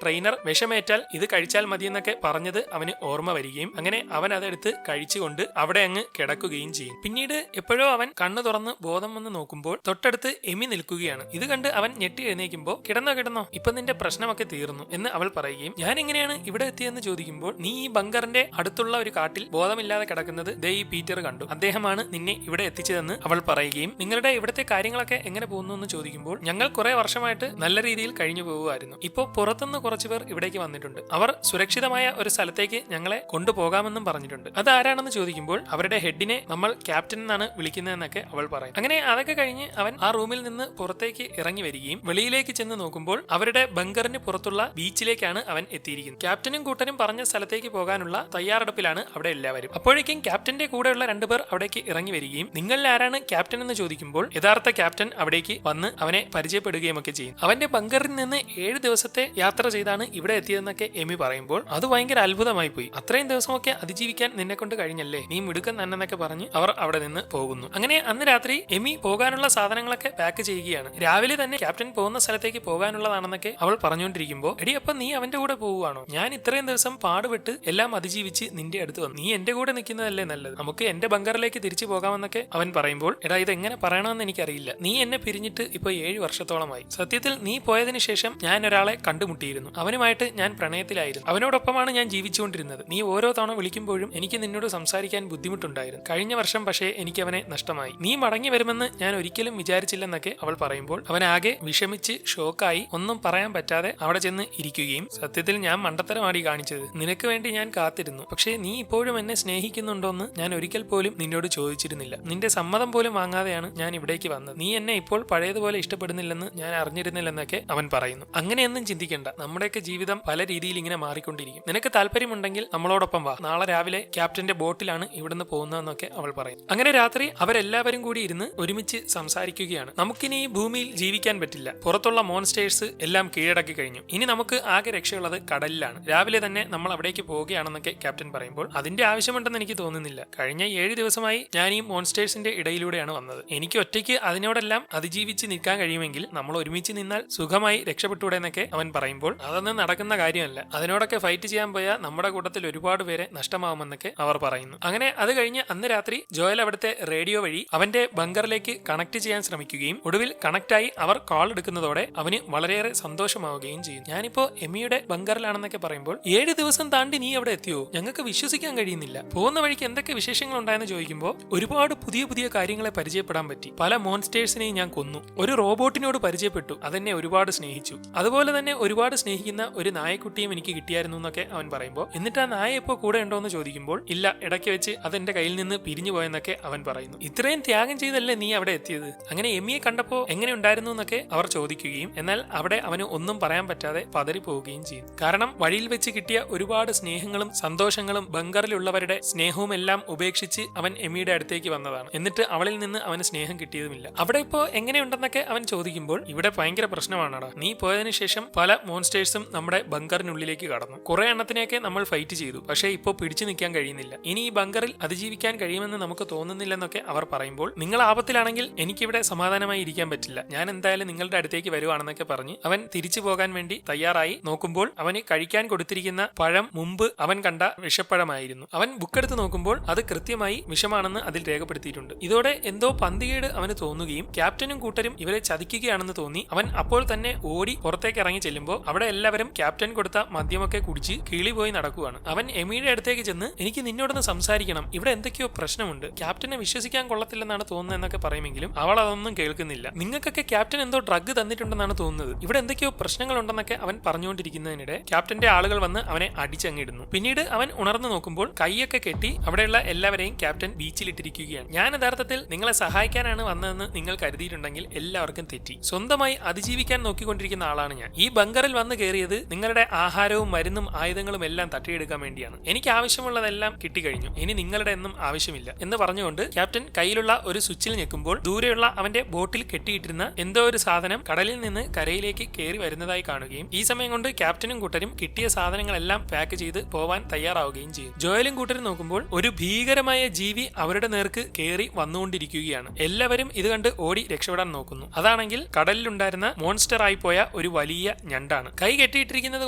ട്രെയിനർ വിഷമേറ്റാൽ ഇത് കഴിച്ചാൽ മതിയെന്നൊക്കെ പറഞ്ഞത് അവന് ഓർമ്മ വരികയും അങ്ങനെ അവൻ അതെടുത്ത് കഴിച്ചുകൊണ്ട് അവിടെ അങ്ങ് കിടക്കുകയും ചെയ്യും. പിന്നീട് എപ്പോഴോ അവൻ കണ്ണു തുറന്ന് ബോധം വന്ന് നോക്കുമ്പോൾ തൊട്ടടുത്ത് എമി നിൽക്കുകയാണ്. ഇത് കണ്ട് അവൻ ഞെട്ടി എഴുന്നേക്കുമ്പോൾ കിടന്നോ ഇപ്പൊ നിന്റെ പ്രശ്നമൊക്കെ തീർന്നു എന്ന് അവൾ പറയുകയും ഞാൻ എങ്ങനെയാണ് ഇവിടെ എത്തിയെന്ന് ചോദിക്കുമ്പോൾ നീ ഈ ബങ്കറിന്റെ അടുത്തുള്ള ഒരു കാട്ടിൽ ബോധമില്ലാതെ കിടക്കുന്നത് ദേ ഈ പീറ്റർ കണ്ടു, അദ്ദേഹമാണ് നിന്നെ ഇവിടെ എത്തിച്ചതെന്ന് അവൾ പറയുകയും നിങ്ങളുടെ ഇവിടുത്തെ കാര്യങ്ങളൊക്കെ എങ്ങനെ പോകുന്നു എന്ന് ചോദിക്കുമ്പോൾ ഞങ്ങൾ കുറെ വർഷമായിട്ട് നല്ല രീതിയിൽ കഴിഞ്ഞു പോകുമായിരുന്നു. ഇപ്പോ പുറത്തുനിന്ന് കുറച്ചുപേർ ഇവിടേക്ക് വന്നിട്ടുണ്ട്, അവർ സുരക്ഷിതമായ ഒരു സ്ഥലത്തേക്ക് ഞങ്ങളെ കൊണ്ടുപോകാമെന്നും പറഞ്ഞിട്ടുണ്ട്. അത് ആരാണെന്ന് ചോദിക്കുമ്പോൾ അവരുടെ ഹെഡിനെ നമ്മൾ ക്യാപ്റ്റൻ എന്നാണ് വിളിക്കുന്നതെന്നൊക്കെ അവൾ പറയും. അങ്ങനെ അതൊക്കെ കഴിഞ്ഞ് അവൻ ആ റൂമിൽ നിന്ന് പുറത്തേക്ക് ഇറങ്ങി വരികയും വെളിയിലേക്ക് ചെന്ന് നോക്കുമ്പോൾ അവരുടെ ബങ്കറിന് പുറത്തുള്ള ബീച്ചിലേക്കാണ് അവൻ എത്തിയിരിക്കുന്നത്. ക്യാപ്റ്റനും കൂട്ടനും പറഞ്ഞ സ്ഥലത്തേക്ക് പോകാനുള്ള തയ്യാറെടുപ്പിലാണ് അവിടെ എല്ലാവരും. അപ്പോഴേക്കും ക്യാപ്റ്റന്റെ കൂടെയുള്ള രണ്ടുപേർ അവിടേക്ക് ഇറങ്ങി വരികയും നിങ്ങളിൽ ആരാണ് ക്യാപ്റ്റൻ എന്ന് ചോദിക്കുമ്പോൾ യഥാർത്ഥ ക്യാപ്റ്റൻ അവിടേക്ക് വന്ന് അവനെ പരിചയപ്പെടുകയും ഒക്കെ ചെയ്യും. അവന്റെ ബങ്കറിൽ നിന്ന് 7 ദിവസത്തെ യാത്ര ചെയ്താണ് ഇവിടെ എത്തിയതെന്നൊക്കെ എമി പറയുമ്പോൾ അത് ഭയങ്കര അത്ഭുതമായി പോയി. അത്രയും ദിവസമൊക്കെ അതിജീവിക്കാൻ നിന്നെ കൊണ്ട് കഴിഞ്ഞല്ലേ, നീ മിടുക്കൻ തന്നെന്നൊക്കെ പറഞ്ഞ് അവർ അവിടെ നിന്ന് പോകുന്നു. അങ്ങനെ അന്ന് രാത്രി എമി പോകാനുള്ള സാധനങ്ങളൊക്കെ പാക്ക് ചെയ്യുകയാണ്. രാവിലെ തന്നെ ക്യാപ്റ്റൻ പോകുന്ന സ്ഥലത്തേക്ക് പോകാനുള്ളതാണെന്നൊക്കെ അവൾ പറഞ്ഞുകൊണ്ടിരിക്കുമ്പോൾ എടി അപ്പൊ നീ അവന്റെ കൂടെ പോവുകയാണോ, ഞാൻ ഇത്രയും ദിവസം പാടുപെട്ട് എല്ലാം അതിജീവിച്ച് നിന്റെ അടുത്ത് വന്നു, നീ എന്റെ കൂടെ നിൽക്കുന്നതല്ലേ നല്ലത്, നമുക്ക് എന്റെ ബങ്കറിലേക്ക് തിരിച്ചു പോകാമെന്നൊക്കെ അവൻ പറയുമ്പോൾ എടാ ഇത് എങ്ങനെ പറയണമെന്ന് എനിക്കറിയില്ല, നീ എന്നെ പിരിഞ്ഞിട്ട് ഇപ്പൊ 7 വർഷത്തോളമായി. സത്യത്തിൽ നീ പോയതിനു ശേഷം ഞാൻ ഒരാളെ കണ്ടുമുട്ടിയിരുന്നു, അവനുമായിട്ട് ഞാൻ പ്രണയത്തിലായിരുന്നു, അവനോടൊപ്പമാണ് ഞാൻ ജീവിച്ചുകൊണ്ടിരുന്നത്. നീ ഓരോ തവണ വിളിക്കുമ്പോഴും എനിക്ക് നിന്നോട് സംസാരിക്കാൻ ബുദ്ധിമുട്ടുണ്ടായിരുന്നു. കഴിഞ്ഞ വർഷം പക്ഷേ എനിക്ക് അവനെ നഷ്ടമായി. നീ മടങ്ങി വരുമെന്ന് ഞാൻ ഒരിക്കലും വിചാരിച്ചില്ലെന്നൊക്കെ അവൾ പറയുമ്പോൾ അവൻ ആകെ വിഷമിച്ച് ഷോക്കായി ഒന്നും പറയാൻ പറ്റാതെ അവിടെ ചെന്ന് ഇരിക്കുകയും സത്യത്തിൽ ഞാൻ മണ്ടത്തരമാടി കാണിച്ചത്, നിനക്ക് വേണ്ടി ഞാൻ കാത്തിരുന്നു, പക്ഷേ നീ ഇപ്പോഴും എന്നെ സ്നേഹിക്കുന്നുണ്ടോന്ന് ഞാൻ ഒരിക്കൽ പോലും നിന്നോട് ചോദിച്ചിരുന്നില്ല, നിന്റെ സമ്മതം പോലും വാങ്ങാതെയാണ് ഞാൻ ഇവിടേക്ക് വന്നത്, നീ എന്നെ ഇപ്പോൾ പഴയതുപോലെ ഇഷ്ടപ്പെടുന്നില്ലെന്ന് ഞാൻ അറിഞ്ഞിരുന്നില്ലെന്നൊക്കെ അവൻ പറയുന്നു. അങ്ങനെയൊന്നും ചിന്തിക്കണ്ട, നമ്മുടെയൊക്കെ ജീവിതം പല രീതിയിൽ ഇങ്ങനെ മാറിക്കൊണ്ടിരിക്കും, നിനക്ക് താല്പര്യമുണ്ടെങ്കിൽ നമ്മളോടൊപ്പം വാ, നാളെ രാവിലെ ക്യാപ്റ്റന്റെ ബോട്ടിലാണ് ഇവിടുന്ന് പോകുന്നതെന്നൊക്കെ അവൾ പറയും. അങ്ങനെ രാത്രി അവരെല്ലാവരും കൂടി ഇരുന്ന് ഒരുമിച്ച് സംസാരിക്കുകയാണ്. നമുക്കിനി ഈ ഭൂമിയിൽ ജീവിക്കാൻ പറ്റില്ല, പുറത്തുള്ള മോൺസ്റ്റേഴ്സ് എല്ലാം കീഴടക്കി കഴിഞ്ഞു, ഇനി നമുക്ക് ആകെ രക്ഷയുള്ളത് കടലിലാണ്, രാവിലെ തന്നെ നമ്മൾ അവിടേക്ക് പോവുകയാണെന്നൊക്കെ ക്യാപ്റ്റൻ പറയുമ്പോൾ അതിന്റെ ആവശ്യമുണ്ടെന്ന് എനിക്ക് തോന്നുന്നില്ല, കഴിഞ്ഞ 7 ദിവസമായി ഞാൻ ഈ മോൺസ്റ്റേഴ്സിന്റെ ഇടയിലൂടെയാണ് വന്നത്, എനിക്ക് ഒറ്റയ്ക്ക് അതിനോടെല്ലാം അതിജീവിച്ച് നിൽക്കാൻ കഴിയുമെങ്കിൽ നമ്മൾ ഒരുമിച്ച് നിന്നാൽ സുഖമായി രക്ഷപ്പെട്ടൂടെ എന്നൊക്കെ അവൻ പറയുമ്പോൾ അതൊന്നും നടക്കുന്ന കാര്യമല്ല, അതിനോടൊക്കെ ഫൈറ്റ് ചെയ്യാൻ പോയാൽ നമ്മുടെ കൂട്ടത്തിൽ ഒരുപാട് പേരെ നഷ്ടമാവുമെന്നൊക്കെ അവർ പറയുന്നു. അങ്ങനെ അത് കഴിഞ്ഞ് അന്ന് രാത്രി ജോയൽ അവിടുത്തെ റേഡിയോ വഴി അവന്റെ ബങ്കറിലേക്ക് കണക്ട് ചെയ്യാൻ ശ്രമിക്കുകയും ഒടുവിൽ കണക്റ്റായി അവർ കോൾ എടുക്കുന്നതോടെ അവന് വളരെയേറെ സന്തോഷമാവുകയും ചെയ്യും. ഞാനിപ്പോ എമിയുടെ ബങ്കറിലാണെന്നൊക്കെ പറയുമ്പോൾ 7 ദിവസം താണ്ടി നീ അവിടെ എത്തിയോ, ഞങ്ങൾക്ക് വിശ്വസിക്കാൻ കഴിയുന്നില്ല, പോകുന്ന വഴിക്ക് എന്തൊക്കെ വിശേഷങ്ങൾ ഉണ്ടായെന്ന് ചോദിക്കുമ്പോൾ ഒരുപാട് പുതിയ പുതിയ കാര്യങ്ങളെ പരിചയപ്പെടാൻ പറ്റി, പല മോൺസ്റ്റേഴ്സിനെയും ഞാൻ കൊന്നു, ഒരു റോബോട്ടിനോട് പരിചയപ്പെട്ടു, അതെന്നെ ഒരുപാട് സ്നേഹിച്ചു, അതുപോലെ തന്നെ ഒരുപാട് സ്നേഹിക്കുന്ന ഒരു നായക്കുട്ടിയും എനിക്ക് കിട്ടിയായിരുന്നു എന്നൊക്കെ അവൻ പറയുമ്പോൾ എന്നിട്ട് ആ നായ ഇപ്പോ കൂടെ ഉണ്ടോ എന്ന് ചോദിക്കുമ്പോൾ ഇല്ല, ഇടയ്ക്ക് വെച്ച് അതെന്റെ കയ്യിൽ നിന്ന് പിരിഞ്ഞു പോയെന്നൊക്കെ അവൻ പറയുന്നു. ഇത്രയും ത്യാഗം ചെയ്തല്ലേ നീ അവിടെ എത്തിയത്, അങ്ങനെ എമിയെ കണ്ടപ്പോ എങ്ങനെ ഉണ്ടായിരുന്നു എന്നൊക്കെ അവർ ചോദിക്കുകയും എന്നാൽ അവിടെ അവന് ഒന്നും പറയാൻ പറ്റാതെ പതറിപ്പോവുകയും ചെയ്യും. കാരണം വഴിയിൽ വെച്ച് കിട്ടിയ ഒരുപാട് സ്നേഹങ്ങളും സന്തോഷങ്ങളും ബങ്കറിലുള്ളവരുടെ സ്നേഹവും എല്ലാം ഉപേക്ഷിച്ച് അവൻ എമിയുടെ അടുത്തേക്ക് വന്നതാണ്, എന്നിട്ട് അവളിൽ നിന്ന് അവന് സ്നേഹം കിട്ടിയതുമില്ല. അവിടെ ഇപ്പോ എങ്ങനെയുണ്ടെന്നൊക്കെ അവൻ ചോദിക്കുമ്പോൾ ഇവിടെ ഭയങ്കര പ്രശ്നമാണടാ, നീ പോയതിനു ശേഷം പല മോൺസ്റ്റേഴ്സും നമ്മുടെ ബങ്കറിനുള്ളിലേക്ക് കടന്നു, കുറെ എണ്ണത്തിനെയൊക്കെ നമ്മൾ ഫൈറ്റ് ചെയ്തു, പക്ഷേ ഇപ്പോൾ പിടിച്ചു നിൽക്കാൻ കഴിയുന്നില്ല, ഇനി ഈ ബങ്കറിൽ അതിജീവിക്കാൻ കഴിയുമെന്ന് നമുക്ക് തോന്നുന്നില്ലെന്നൊക്കെ അവർ പറയുമ്പോൾ നിങ്ങൾ ആപത്തിലാണെങ്കിൽ എനിക്കിവിടെ സമാധാനമായി ഇരിക്കാൻ പറ്റില്ല, ഞാൻ എന്തായാലും നിങ്ങളുടെ അടുത്തേക്ക് വരുവാണെന്നൊക്കെ പറഞ്ഞ് അവൻ തിരിച്ചു പോകാൻ വേണ്ടി തയ്യാറായി നോക്കുമ്പോൾ അവന് കഴിക്കാൻ കൊടുത്തിരിക്കുന്ന പഴം മുമ്പ് അവൻ കണ്ട വിഷപ്പഴമായിരുന്നു. അവൻ ബുക്കെടുത്ത് നോക്കുമ്പോൾ അത് കൃത്യമായി വിഷമാണെന്ന് അതിൽ രേഖപ്പെടുത്തിയിട്ടുണ്ട്. ഇതോടെ എന്തോ പന്തികേട് അവന് തോന്നുകയും ക്യാപ്റ്റനും കൂട്ടരും ഇവരെ ചതിക്കുകയാണെന്ന് തോന്നി അവൻ അപ്പോൾ തന്നെ ഓടി പുറത്തേക്ക് ഇറങ്ങി ചെല്ലുമ്പോൾ അവിടെ എല്ലാവരും ക്യാപ്റ്റൻ കൊടുത്ത മദ്യമൊക്കെ കുടിച്ച് കിളി പോയി നടക്കുകയാണ്. അവൻ എമിയുടെ അടുത്തേക്ക് ചെന്ന് എനിക്ക് നിന്നോടൊന്ന് സംസാരിക്കണം, ഇവിടെ എന്തൊക്കെയോ പ്രശ്നമുണ്ട്, ക്യാപ്റ്റനെ വിശ്വസിക്കാൻ കൊള്ളത്തില്ലെന്നാണ് തോന്നുന്നത് എന്നൊക്കെ പറയുമെങ്കിലും അവൾ അതൊന്നും കേൾക്കുന്നില്ല. നിങ്ങൾക്കൊക്കെ ക്യാപ്റ്റൻ എന്തോ ഡ്രഗ് തന്നിട്ടുണ്ടെന്നാണ് തോന്നുന്നത്, ഇവിടെ എന്തൊക്കെയോ പ്രശ്നങ്ങളുണ്ടെന്നൊക്കെ അവൻ പറഞ്ഞുകൊണ്ടിരിക്കുന്നതിനിടെ ക്യാപ്റ്റന്റെ ആളുകൾ വന്ന് അവനെ അടിച്ചങ്ങിടുന്നു. പിന്നീട് അവൻ ഉണർന്നു നോക്കുമ്പോൾ കൈയൊക്കെ കെട്ടി അവിടെയുള്ള എല്ലാവരെയും ക്യാപ്റ്റൻ ബീച്ചിലിട്ടിരിക്കുകയാണ്. ഞാൻ യഥാർത്ഥത്തിൽ നിങ്ങളെ സഹായിക്കാനാണ് വന്നതെന്ന് നിങ്ങൾ കരുതിയിട്ടുണ്ടെങ്കിൽ എല്ലാവർക്കും തെറ്റി, സ്വന്തമായി അതിജീവിക്കാൻ നോക്കിക്കൊണ്ടിരിക്കുന്ന ആളാണ് ഞാൻ. ഈ ബങ്കറിൽ വന്ന് കയറിയത് നിങ്ങളുടെ ആഹാരവും മരുന്നും ആയുധങ്ങളും എല്ലാം തട്ടിയെടുക്കാൻ വേണ്ടിയാണ്, എനിക്ക് ആവശ്യമുള്ളതെല്ലാം കിട്ടിക്കഴിഞ്ഞു, ഇനി നിങ്ങളുടെ ഒന്നും ആവശ്യമില്ല എന്ന് പറഞ്ഞുകൊണ്ട് ക്യാപ്റ്റൻ കയ്യിലുള്ള ഒരു സ്വിച്ചിൽ ഞെക്കുമ്പോൾ ദൂരെയുള്ള അവന്റെ ബോട്ടിൽ കെട്ടിയിട്ടിരുന്ന എന്തോ ഒരു സാധനം കടലിൽ നിന്ന് കരയിലേക്ക് കയറി വരുന്നതായി കാണുകയും ഈ സമയം കൊണ്ട് ക്യാപ്റ്റനും കൂട്ടരും കിട്ടിയ സാധനങ്ങളെല്ലാം പാക്ക് ചെയ്ത് പോവാൻ പോവാൻ തയ്യാറാവുകയും ചെയ്യും. ജോയലും കൂട്ടരും നോക്കുമ്പോൾ ഒരു ഭീകരമായ ജീവി അവരുടെ നേർക്ക് കയറി വന്നുകൊണ്ടിരിക്കുകയാണ്. എല്ലാവരും ഇത് കണ്ട് ഓടി രക്ഷപ്പെടാൻ നോക്കുന്നു. അതാണെങ്കിൽ കടലിലുണ്ടായിരുന്ന മോൺസ്റ്റർ ആയി പോയ ഒരു വലിയ ഞണ്ടാണ്. കൈ കെട്ടിയിട്ടിരിക്കുന്നത്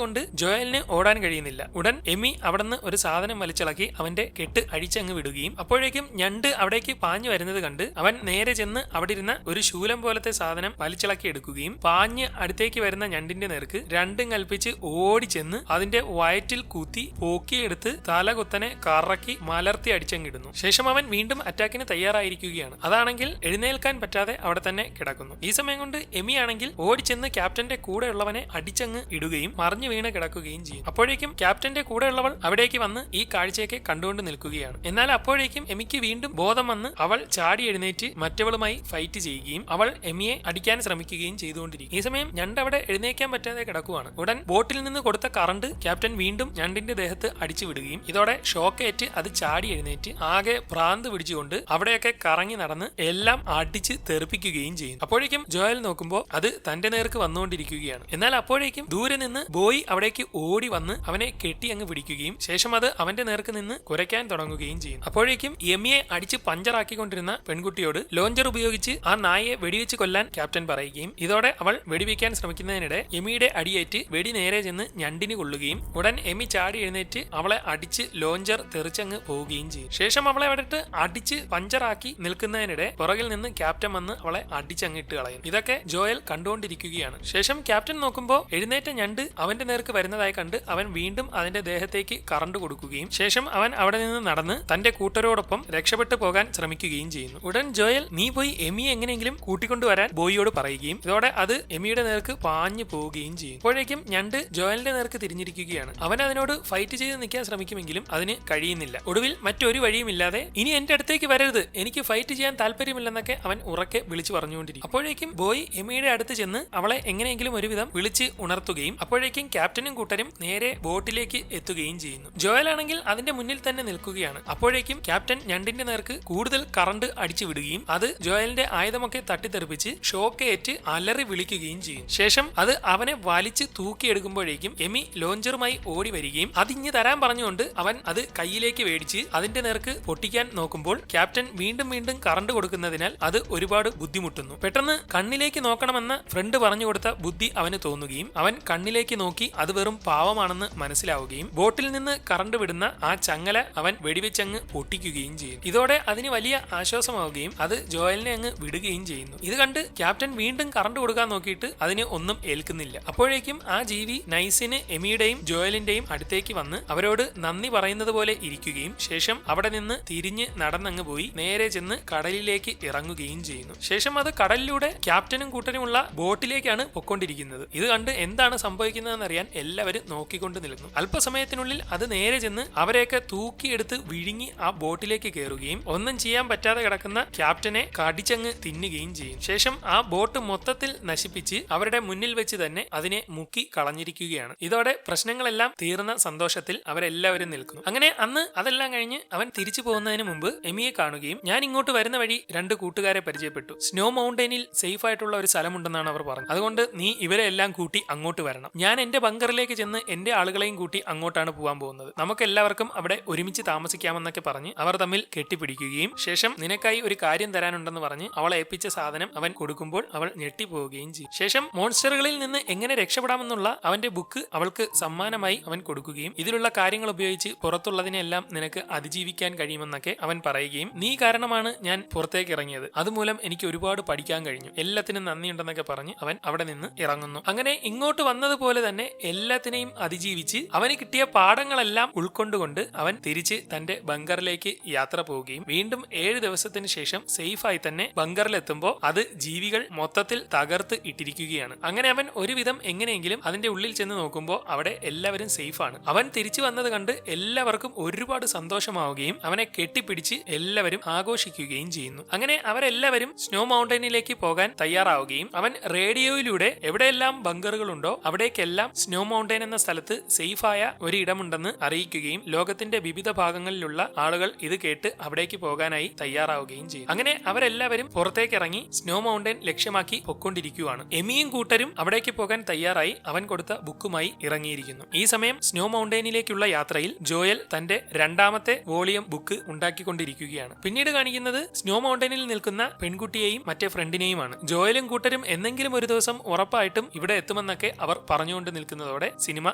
കൊണ്ട് ജോയലിന് ഓടാൻ കഴിയുന്നില്ല. ഉടൻ എമി അവിടുന്ന് ഒരു സാധനം വലിച്ചിളക്കി അവന്റെ കെട്ട് അഴിച്ചങ്ങ് വിടുകയും അപ്പോഴേക്കും ഞണ്ട് അവിടേക്ക് പാഞ്ഞു വരുന്നത് കണ്ട് അവൻ നേരെ ചെന്ന് അവിടെ ഇരുന്ന ഒരു ശൂലം പോലത്തെ സാധനം വലിച്ചിളക്കി എടുക്കുകയും പാഞ്ഞ് അടുത്തേക്ക് വരുന്ന ഞണ്ടിന്റെ നേർക്ക് രണ്ടും കൽപ്പിച്ച് ഓടിച്ചെന്ന് അതിന്റെ വയറ്റിൽ കുത്തി പോക്കിയെടുത്ത് തലകുത്തനെ കറക്കി മലർത്തി അടിച്ചങ്ങിടുന്നു. ശേഷം അവൻ വീണ്ടും അറ്റാക്കിന് തയ്യാറായിരിക്കുകയാണ്. അതാണെങ്കിൽ എഴുന്നേൽക്കാൻ പറ്റാതെ അവിടെ തന്നെ കിടക്കുന്നു. ഈ സമയം കൊണ്ട് എമി ആണെങ്കിൽ ഓടിച്ചെന്ന് ക്യാപ്റ്റന്റെ കൂടെയുള്ളവനെ അടിച്ചങ്ങ് ഇടുകയും മറിഞ്ഞു വീണ് കിടക്കുകയും ചെയ്യും. അപ്പോഴേക്കും ക്യാപ്റ്റന്റെ കൂടെയുള്ളവൾ അവിടേക്ക് വന്ന് ഈ കാഴ്ചയൊക്കെ കണ്ടുകൊണ്ട് നിൽക്കുകയാണ്. എന്നാൽ അപ്പോഴേക്കും എമിക്ക് വീണ്ടും ബോധം വന്ന് അവൾ ചാടി എഴുന്നേറ്റ് മറ്റവളുമായി ഫൈറ്റ് ചെയ്യുകയും അവൾ എമിയെ അടിക്കാൻ ശ്രമിക്കുകയും ചെയ്തുകൊണ്ടിരിക്കും. ഈ സമയം ഞണ്ട് അവിടെ എഴുന്നേക്കാൻ പറ്റാതെ കിടക്കുവാണ്. ഉടൻ ബോട്ടിൽ നിന്ന് കൊടുത്ത കറണ്ട് ക്യാപ്റ്റൻ വീണ്ടും ഞണ്ടിന്റെ ദേഹത്ത് അടിച്ചു വിടുകയും ഇതോടെ ഷോക്കേറ്റ് അത് ചാടി എഴുന്നേറ്റ് ആകെ ഭ്രാന്ത് പിടിച്ചുകൊണ്ട് അവിടെയൊക്കെ കറങ്ങി നടന്ന് എല്ലാം അടിച്ച് തെറിപ്പിക്കുകയും ചെയ്യും. അപ്പോഴേക്കും ജോയൽ നോക്കുമ്പോൾ അത് തന്റെ നേർക്ക് വന്നുകൊണ്ടിരിക്കുകയാണ്. എന്നാൽ അപ്പോഴേക്കും ദൂരെ നിന്ന് ബോയ് അവിടേക്ക് ഓടി വന്ന് അവനെ കെട്ടി അങ്ങ് പിടിക്കുകയും ശേഷം അത് അവന്റെ നേർക്ക് നിന്ന് കുരയ്ക്കാൻ തുടങ്ങുകയും ചെയ്യും. അപ്പോഴേക്കും എമിയെ അടിച്ച് പഞ്ചറാക്കിക്കൊണ്ടിരുന്ന പെൺകുട്ടിയോട് ലോഞ്ചർ ഉപയോഗിച്ച് ആ നായയെ വെടിവെച്ച് കൊല്ലാൻ ക്യാപ്റ്റൻ പറയുകയും ഇതോടെ അവൾ വെടിവെക്കാൻ ശ്രമിക്കുന്നതിനിടെ എമിയുടെ അടിയേറ്റ് വെടി നേരെ ചെന്ന് ഞണ്ടിന് കൊള്ളുകയും ഉടൻ എമി ചാടി എഴുന്നേറ്റ് അവളെ അടിച്ച് ലോഞ്ചർ തെറിച്ചങ്ങ് പോവുകയും ചെയ്യും. ശേഷം അവളെ അവിടെ അടിച്ച് പഞ്ചറാക്കി നിൽക്കുന്നതിനിടെ പുറകിൽ നിന്ന് ക്യാപ്റ്റൻ വന്ന് അവളെ അടിച്ചങ്ങ് ഇട്ട് കളയും. ഇതൊക്കെ ജോയൽ കണ്ടുകൊണ്ടിരിക്കുകയാണ്. ശേഷം ക്യാപ്റ്റൻ നോക്കുമ്പോൾ എഴുന്നേറ്റ ഞണ്ട് അവന്റെ നേർക്ക് വരുന്നതായി കണ്ട് അവൻ വീണ്ടും അതിന്റെ ദേഹത്തേക്ക് കറണ്ട് കൊടുക്കുകയും ശേഷം അവൻ അവിടെ നിന്ന് നടന്ന് തന്റെ കൂട്ടരോടൊപ്പം രക്ഷപ്പെട്ടു പോകാൻ ശ്രമിക്കുകയും ചെയ്യുന്നു. ഉടൻ ജോയൽ നീ പോയി എമിയെ എങ്ങനെയെങ്കിലും കൂട്ടിക്കൊണ്ടുവരാൻ ബോയിയോട് പറയുകയും ഇതോടെ അത് എമിയുടെ നേർക്ക് പാഞ്ഞു പോവുകയും ചെയ്യും. അപ്പോഴേക്കും ഞണ്ട് ജോയലിന്റെ നേർക്ക് തിരിഞ്ഞിരിക്കുകയാണ്. അവൻ അതിനോട് ഫൈറ്റ് ചെയ്ത് നിൽക്കാൻ ശ്രമിക്കുമെങ്കിലും അതിന് കഴിയുന്നില്ല. ഒടുവിൽ മറ്റൊരു വഴിയുമില്ലാതെ ഇനി എന്റെ അടുത്തേക്ക് വരരുത്, എനിക്ക് ഫൈറ്റ് ചെയ്യാൻ താല്പര്യമില്ലെന്നൊക്കെ അവൻ ഉറക്കെ വിളിച്ചു പറഞ്ഞുകൊണ്ടിരിക്കും. അപ്പോഴേക്കും ബോയ് എമിയുടെ അടുത്ത് ചെന്ന് അവളെ എങ്ങനെയെങ്കിലും ഒരുവിധം വിളിച്ച് ഉണർത്തുകയും അപ്പോഴേക്കും ക്യാപ്റ്റനും കൂട്ടരും നേരെ ബോട്ടിലേക്ക് എത്തുകയും ചെയ്യുന്നു. ജോയൽ ആണെങ്കിൽ അതിന്റെ മുന്നിൽ തന്നെ നിൽക്കുകയാണ്. അപ്പോഴേക്കും ക്യാപ്റ്റൻ ഞണ്ടിന്റെ നേർക്ക് കൂടുതൽ കറണ്ട് അടിച്ചു വിടുകയും അത് ജോയലിന്റെ ആയുധമൊക്കെ തട്ടിത്തെറിപ്പിച്ച് ഷോക്കേറ്റ് അലറി വിളിക്കുകയും ചെയ്യും. ശേഷം അത് അവനെ വലിച്ച് തൂക്കിയെടുക്കുമ്പോഴേക്കും എമി ലോഞ്ചറുമായി ഓടി വരികയും അതിഞ്ഞ് തരാൻ പറഞ്ഞുകൊണ്ട് അവൻ അത് കയ്യിലേക്ക് മേടിച്ച് അതിന്റെ നേർക്ക് പൊട്ടിക്കാൻ നോക്കുമ്പോൾ ക്യാപ്റ്റൻ വീണ്ടും വീണ്ടും കറണ്ട് കൊടുക്കുന്നതിനാൽ അത് ഒരുപാട് ബുദ്ധിമുട്ടുന്നു. പെട്ടെന്ന് കണ്ണിലേക്ക് നോക്കണമെന്ന ഫ്രണ്ട് പറഞ്ഞു കൊടുത്ത ബുദ്ധി അവന് തോന്നുകയും അവൻ കണ്ണിലേക്ക് നോക്കി അത് വെറും പാവമാണെന്ന് മനസ്സിലാവുകയും ബോട്ടിൽ നിന്ന് കറണ്ട് വിടുന്ന ആ ചങ്ങല അവൻ വെടിവെച്ചങ്ങ് പൊട്ടിക്കുകയും ചെയ്യും. ഇതോടെ അതിന് വലിയ ആശ്വാസമാവുകയും അത് ജോയലിനെ അങ്ങ് വിടുകയും ചെയ്യുന്നു. ഇത് കണ്ട് ക്യാപ്റ്റൻ വീണ്ടും കറണ്ട് കൊടുക്കാൻ നോക്കിയിട്ട് അതിന് ഒന്നും ഏൽക്കുന്നില്ല. അപ്പോഴേക്കും ആ ജീവി നൈസിന് എമിയുടെയും ജോയലിന്റെയും അടുത്തേക്ക് വന്ന് അവരോട് നന്ദി പറയുന്നത് പോലെ ഇരിക്കുകയും ശേഷം അവിടെ നിന്ന് തിരിഞ്ഞ് നടന്നങ്ങ് പോയി നേരെ ചെന്ന് കടലിലേക്ക് ഇറങ്ങുകയും ചെയ്യുന്നു. ശേഷം അത് കടലിലൂടെ ക്യാപ്റ്റനും കൂട്ടനുമുള്ള ബോട്ടിലേക്കാണ് പൊക്കൊണ്ടിരിക്കുന്നത്. ഇത് കണ്ട് എന്താണ് സംഭവിക്കുന്നതെന്നറിയാൻ എല്ലാവരും നോക്കിക്കൊണ്ട് നിൽക്കുന്നു. അല്പസമയത്തിനുള്ളിൽ അത് നേരെ ചെന്ന് അവരെയൊക്കെ തൂക്കിയെടുത്ത് വിഴുങ്ങി ആ ബോട്ടിലേക്ക് കയറുകയും ഒന്നും ചെയ്യാൻ പറ്റാതെ കിടക്കുന്ന ക്യാപ്റ്റനെ കടിച്ചങ്ങ് തിന്നുകയും ചെയ്യും. ശേഷം ആ ബോട്ട് മൊത്തത്തിൽ നശിപ്പിച്ച് അവരുടെ മുന്നിൽ വെച്ച് തന്നെ അതിനെ മുക്കി കളഞ്ഞിരിക്കുകയാണ്. ഇതോടെ പ്രശ്നങ്ങളെല്ലാം തീർന്ന സന്തോഷത്തിൽ അവരെല്ലാവരും നിൽക്കുന്നു. അങ്ങനെ അന്ന് അതെല്ലാം കഴിഞ്ഞ് അവൻ തിരിച്ചു പോകുന്നതിന് മുമ്പ് എമിയെ കാണുകയും ഞാൻ ഇങ്ങോട്ട് വരുന്ന വഴി രണ്ട് കൂട്ടുകാരെ പരിചയപ്പെട്ടു, സ്നോ മൗണ്ടനിൽ സേഫ് ആയിട്ടുള്ള ഒരു സ്ഥലമുണ്ടെന്നാണ് അവർ പറഞ്ഞത്, അതുകൊണ്ട് നീ ഇവരെ എല്ലാം കൂട്ടി അങ്ങോട്ട് വരണം. ഞാൻ എന്റെ ബങ്കറിലേക്ക് ചെന്ന് എന്റെ ആളുകളെയും കൂട്ടി അങ്ങോട്ടാണ് പോകാൻ പോകുന്നത്, നമുക്ക് എല്ലാവർക്കും അവിടെ ഒരുമിച്ച് താമസിക്കാമെന്നൊക്കെ പറഞ്ഞ് അവർ തമ്മിൽ കെട്ടിപ്പിടിക്കുകയും ശേഷം നിനക്കായി ഒരു കാര്യം തരാനുണ്ടെന്ന് പറഞ്ഞ് അവളെ ഏൽപ്പിച്ച സാധനം അവൻ കൊടുക്കുമ്പോൾ അവൾ ഞെട്ടിപ്പോവുകയും ചെയ്യും. ശേഷം മോൺസ്റ്ററുകളിൽ നിന്ന് എങ്ങനെ രക്ഷപ്പെടാമെന്നുള്ള അവന്റെ ബുക്ക് അവൾക്ക് സമ്മാനമായി അവൻ കൊടുക്കുകയും ഇതിലുള്ള കാര്യങ്ങൾ ഉപയോഗിച്ച് പുറത്തുള്ളതിനെല്ലാം നിനക്ക് അതിജീവിക്കാൻ കഴിയുമെന്നൊക്കെ അവൻ പറയുകയും നീ കാരണമാണ് ഞാൻ പുറത്തേക്ക് ഇറങ്ങിയത്, അതുമൂലം എനിക്ക് ഒരുപാട് പഠിക്കാൻ കഴിഞ്ഞു, എല്ലാത്തിനും നന്ദിയുണ്ടെന്നൊക്കെ പറഞ്ഞ് അവൻ അവിടെ നിന്ന് ഇറങ്ങുന്നു. അങ്ങനെ ഇങ്ങോട്ട് വന്നതുപോലെ തന്നെ എല്ലാത്തിനെയും അതിജീവിച്ച് അവന് കിട്ടിയ പാഠങ്ങളെല്ലാം ഉൾക്കൊണ്ടുകൊണ്ട് അവൻ തിരിച്ച് തന്റെ ബങ്കറിലേക്ക് യാത്ര പോവുകയും വീണ്ടും 7 ദിവസത്തിന് ശേഷം സേഫായി തന്നെ ബങ്കറിലെത്തുമ്പോൾ അത് ജീവികൾ മൊത്തത്തിൽ തകർത്ത് ഇട്ടിരിക്കുകയാണ്. അങ്ങനെ അവൻ ഒരുവിധം എങ്ങനെയെങ്കിലും അതിന്റെ ഉള്ളിൽ ചെന്ന് നോക്കുമ്പോൾ അവിടെ എല്ലാവരും സേഫാണ്. അവൻ തിരിച്ചു വന്നത് കണ്ട് എല്ലാവർക്കും ഒരുപാട് സന്തോഷമാവുകയും അവനെ കെട്ടിപ്പിടിച്ച് എല്ലാവരും ആഘോഷിക്കുകയും ചെയ്യുന്നു. അങ്ങനെ അവരെല്ലാവരും സ്നോ മൗണ്ടനിലേക്ക് പോകാൻ തയ്യാറാവുകയും അവൻ റേഡിയോയിലൂടെ എവിടെയെല്ലാം ബങ്കറുകളുണ്ടോ അവിടേക്കെല്ലാം സ്നോ മൗണ്ടൻ എന്ന സ്ഥലത്ത് സേഫായ ഒരു ഇടമുണ്ടെന്ന് അറിയിക്കുകയും ലോകത്തിന്റെ വിവിധ ഭാഗങ്ങളിലുള്ള ആളുകൾ ഇത് കേട്ട് അവിടേക്ക് പോകാനായി തയ്യാറാവുകയും ചെയ്യും. അങ്ങനെ അവരെല്ലാവരും പുറത്തേക്ക് ഇറങ്ങി സ്നോ മൗണ്ടൻ ലക്ഷ്യമാക്കി പൊക്കൊണ്ടിരിക്കുകയാണ്. എമിയും കൂട്ടരും അവിടേക്ക് പോകാൻ തയ്യാറായി അവൻ കൊടുത്ത ബുക്കുമായി ഇറങ്ങിയിരിക്കുന്നു. ഈ സമയം സ്നോ മൗണ്ടൻ മൗണ്ടൈനിലേക്കുള്ള യാത്രയിൽ ജോയൽ തന്റെ രണ്ടാമത്തെ വോളിയം ബുക്ക് ഉണ്ടാക്കിക്കൊണ്ടിരിക്കുകയാണ്. പിന്നീട് കാണിക്കുന്നത് സ്നോ മൗണ്ടൈനിൽ നിൽക്കുന്ന പെൺകുട്ടിയെയും മറ്റേ ഫ്രണ്ടിനെയുമാണ്. ജോയലും കൂട്ടരും എന്നെങ്കിലും ഒരു ദിവസം ഉറപ്പായിട്ടും ഇവിടെ എത്തുമെന്നൊക്കെ അവർ പറഞ്ഞുകൊണ്ട് നിൽക്കുന്നതോടെ സിനിമ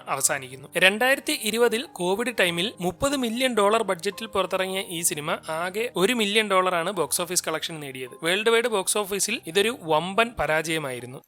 അവസാനിക്കുന്നു. 2020 കോവിഡ് ടൈമിൽ $30 മില്യൺ ബഡ്ജറ്റിൽ പുറത്തിറങ്ങിയ ഈ സിനിമ ആകെ $1 മില്യൺ ബോക്സ് ഓഫീസ് കളക്ഷൻ നേടിയത്. വേൾഡ് വൈഡ് ബോക്സ് ഓഫീസിൽ ഇതൊരു വമ്പൻ പരാജയമായിരുന്നു.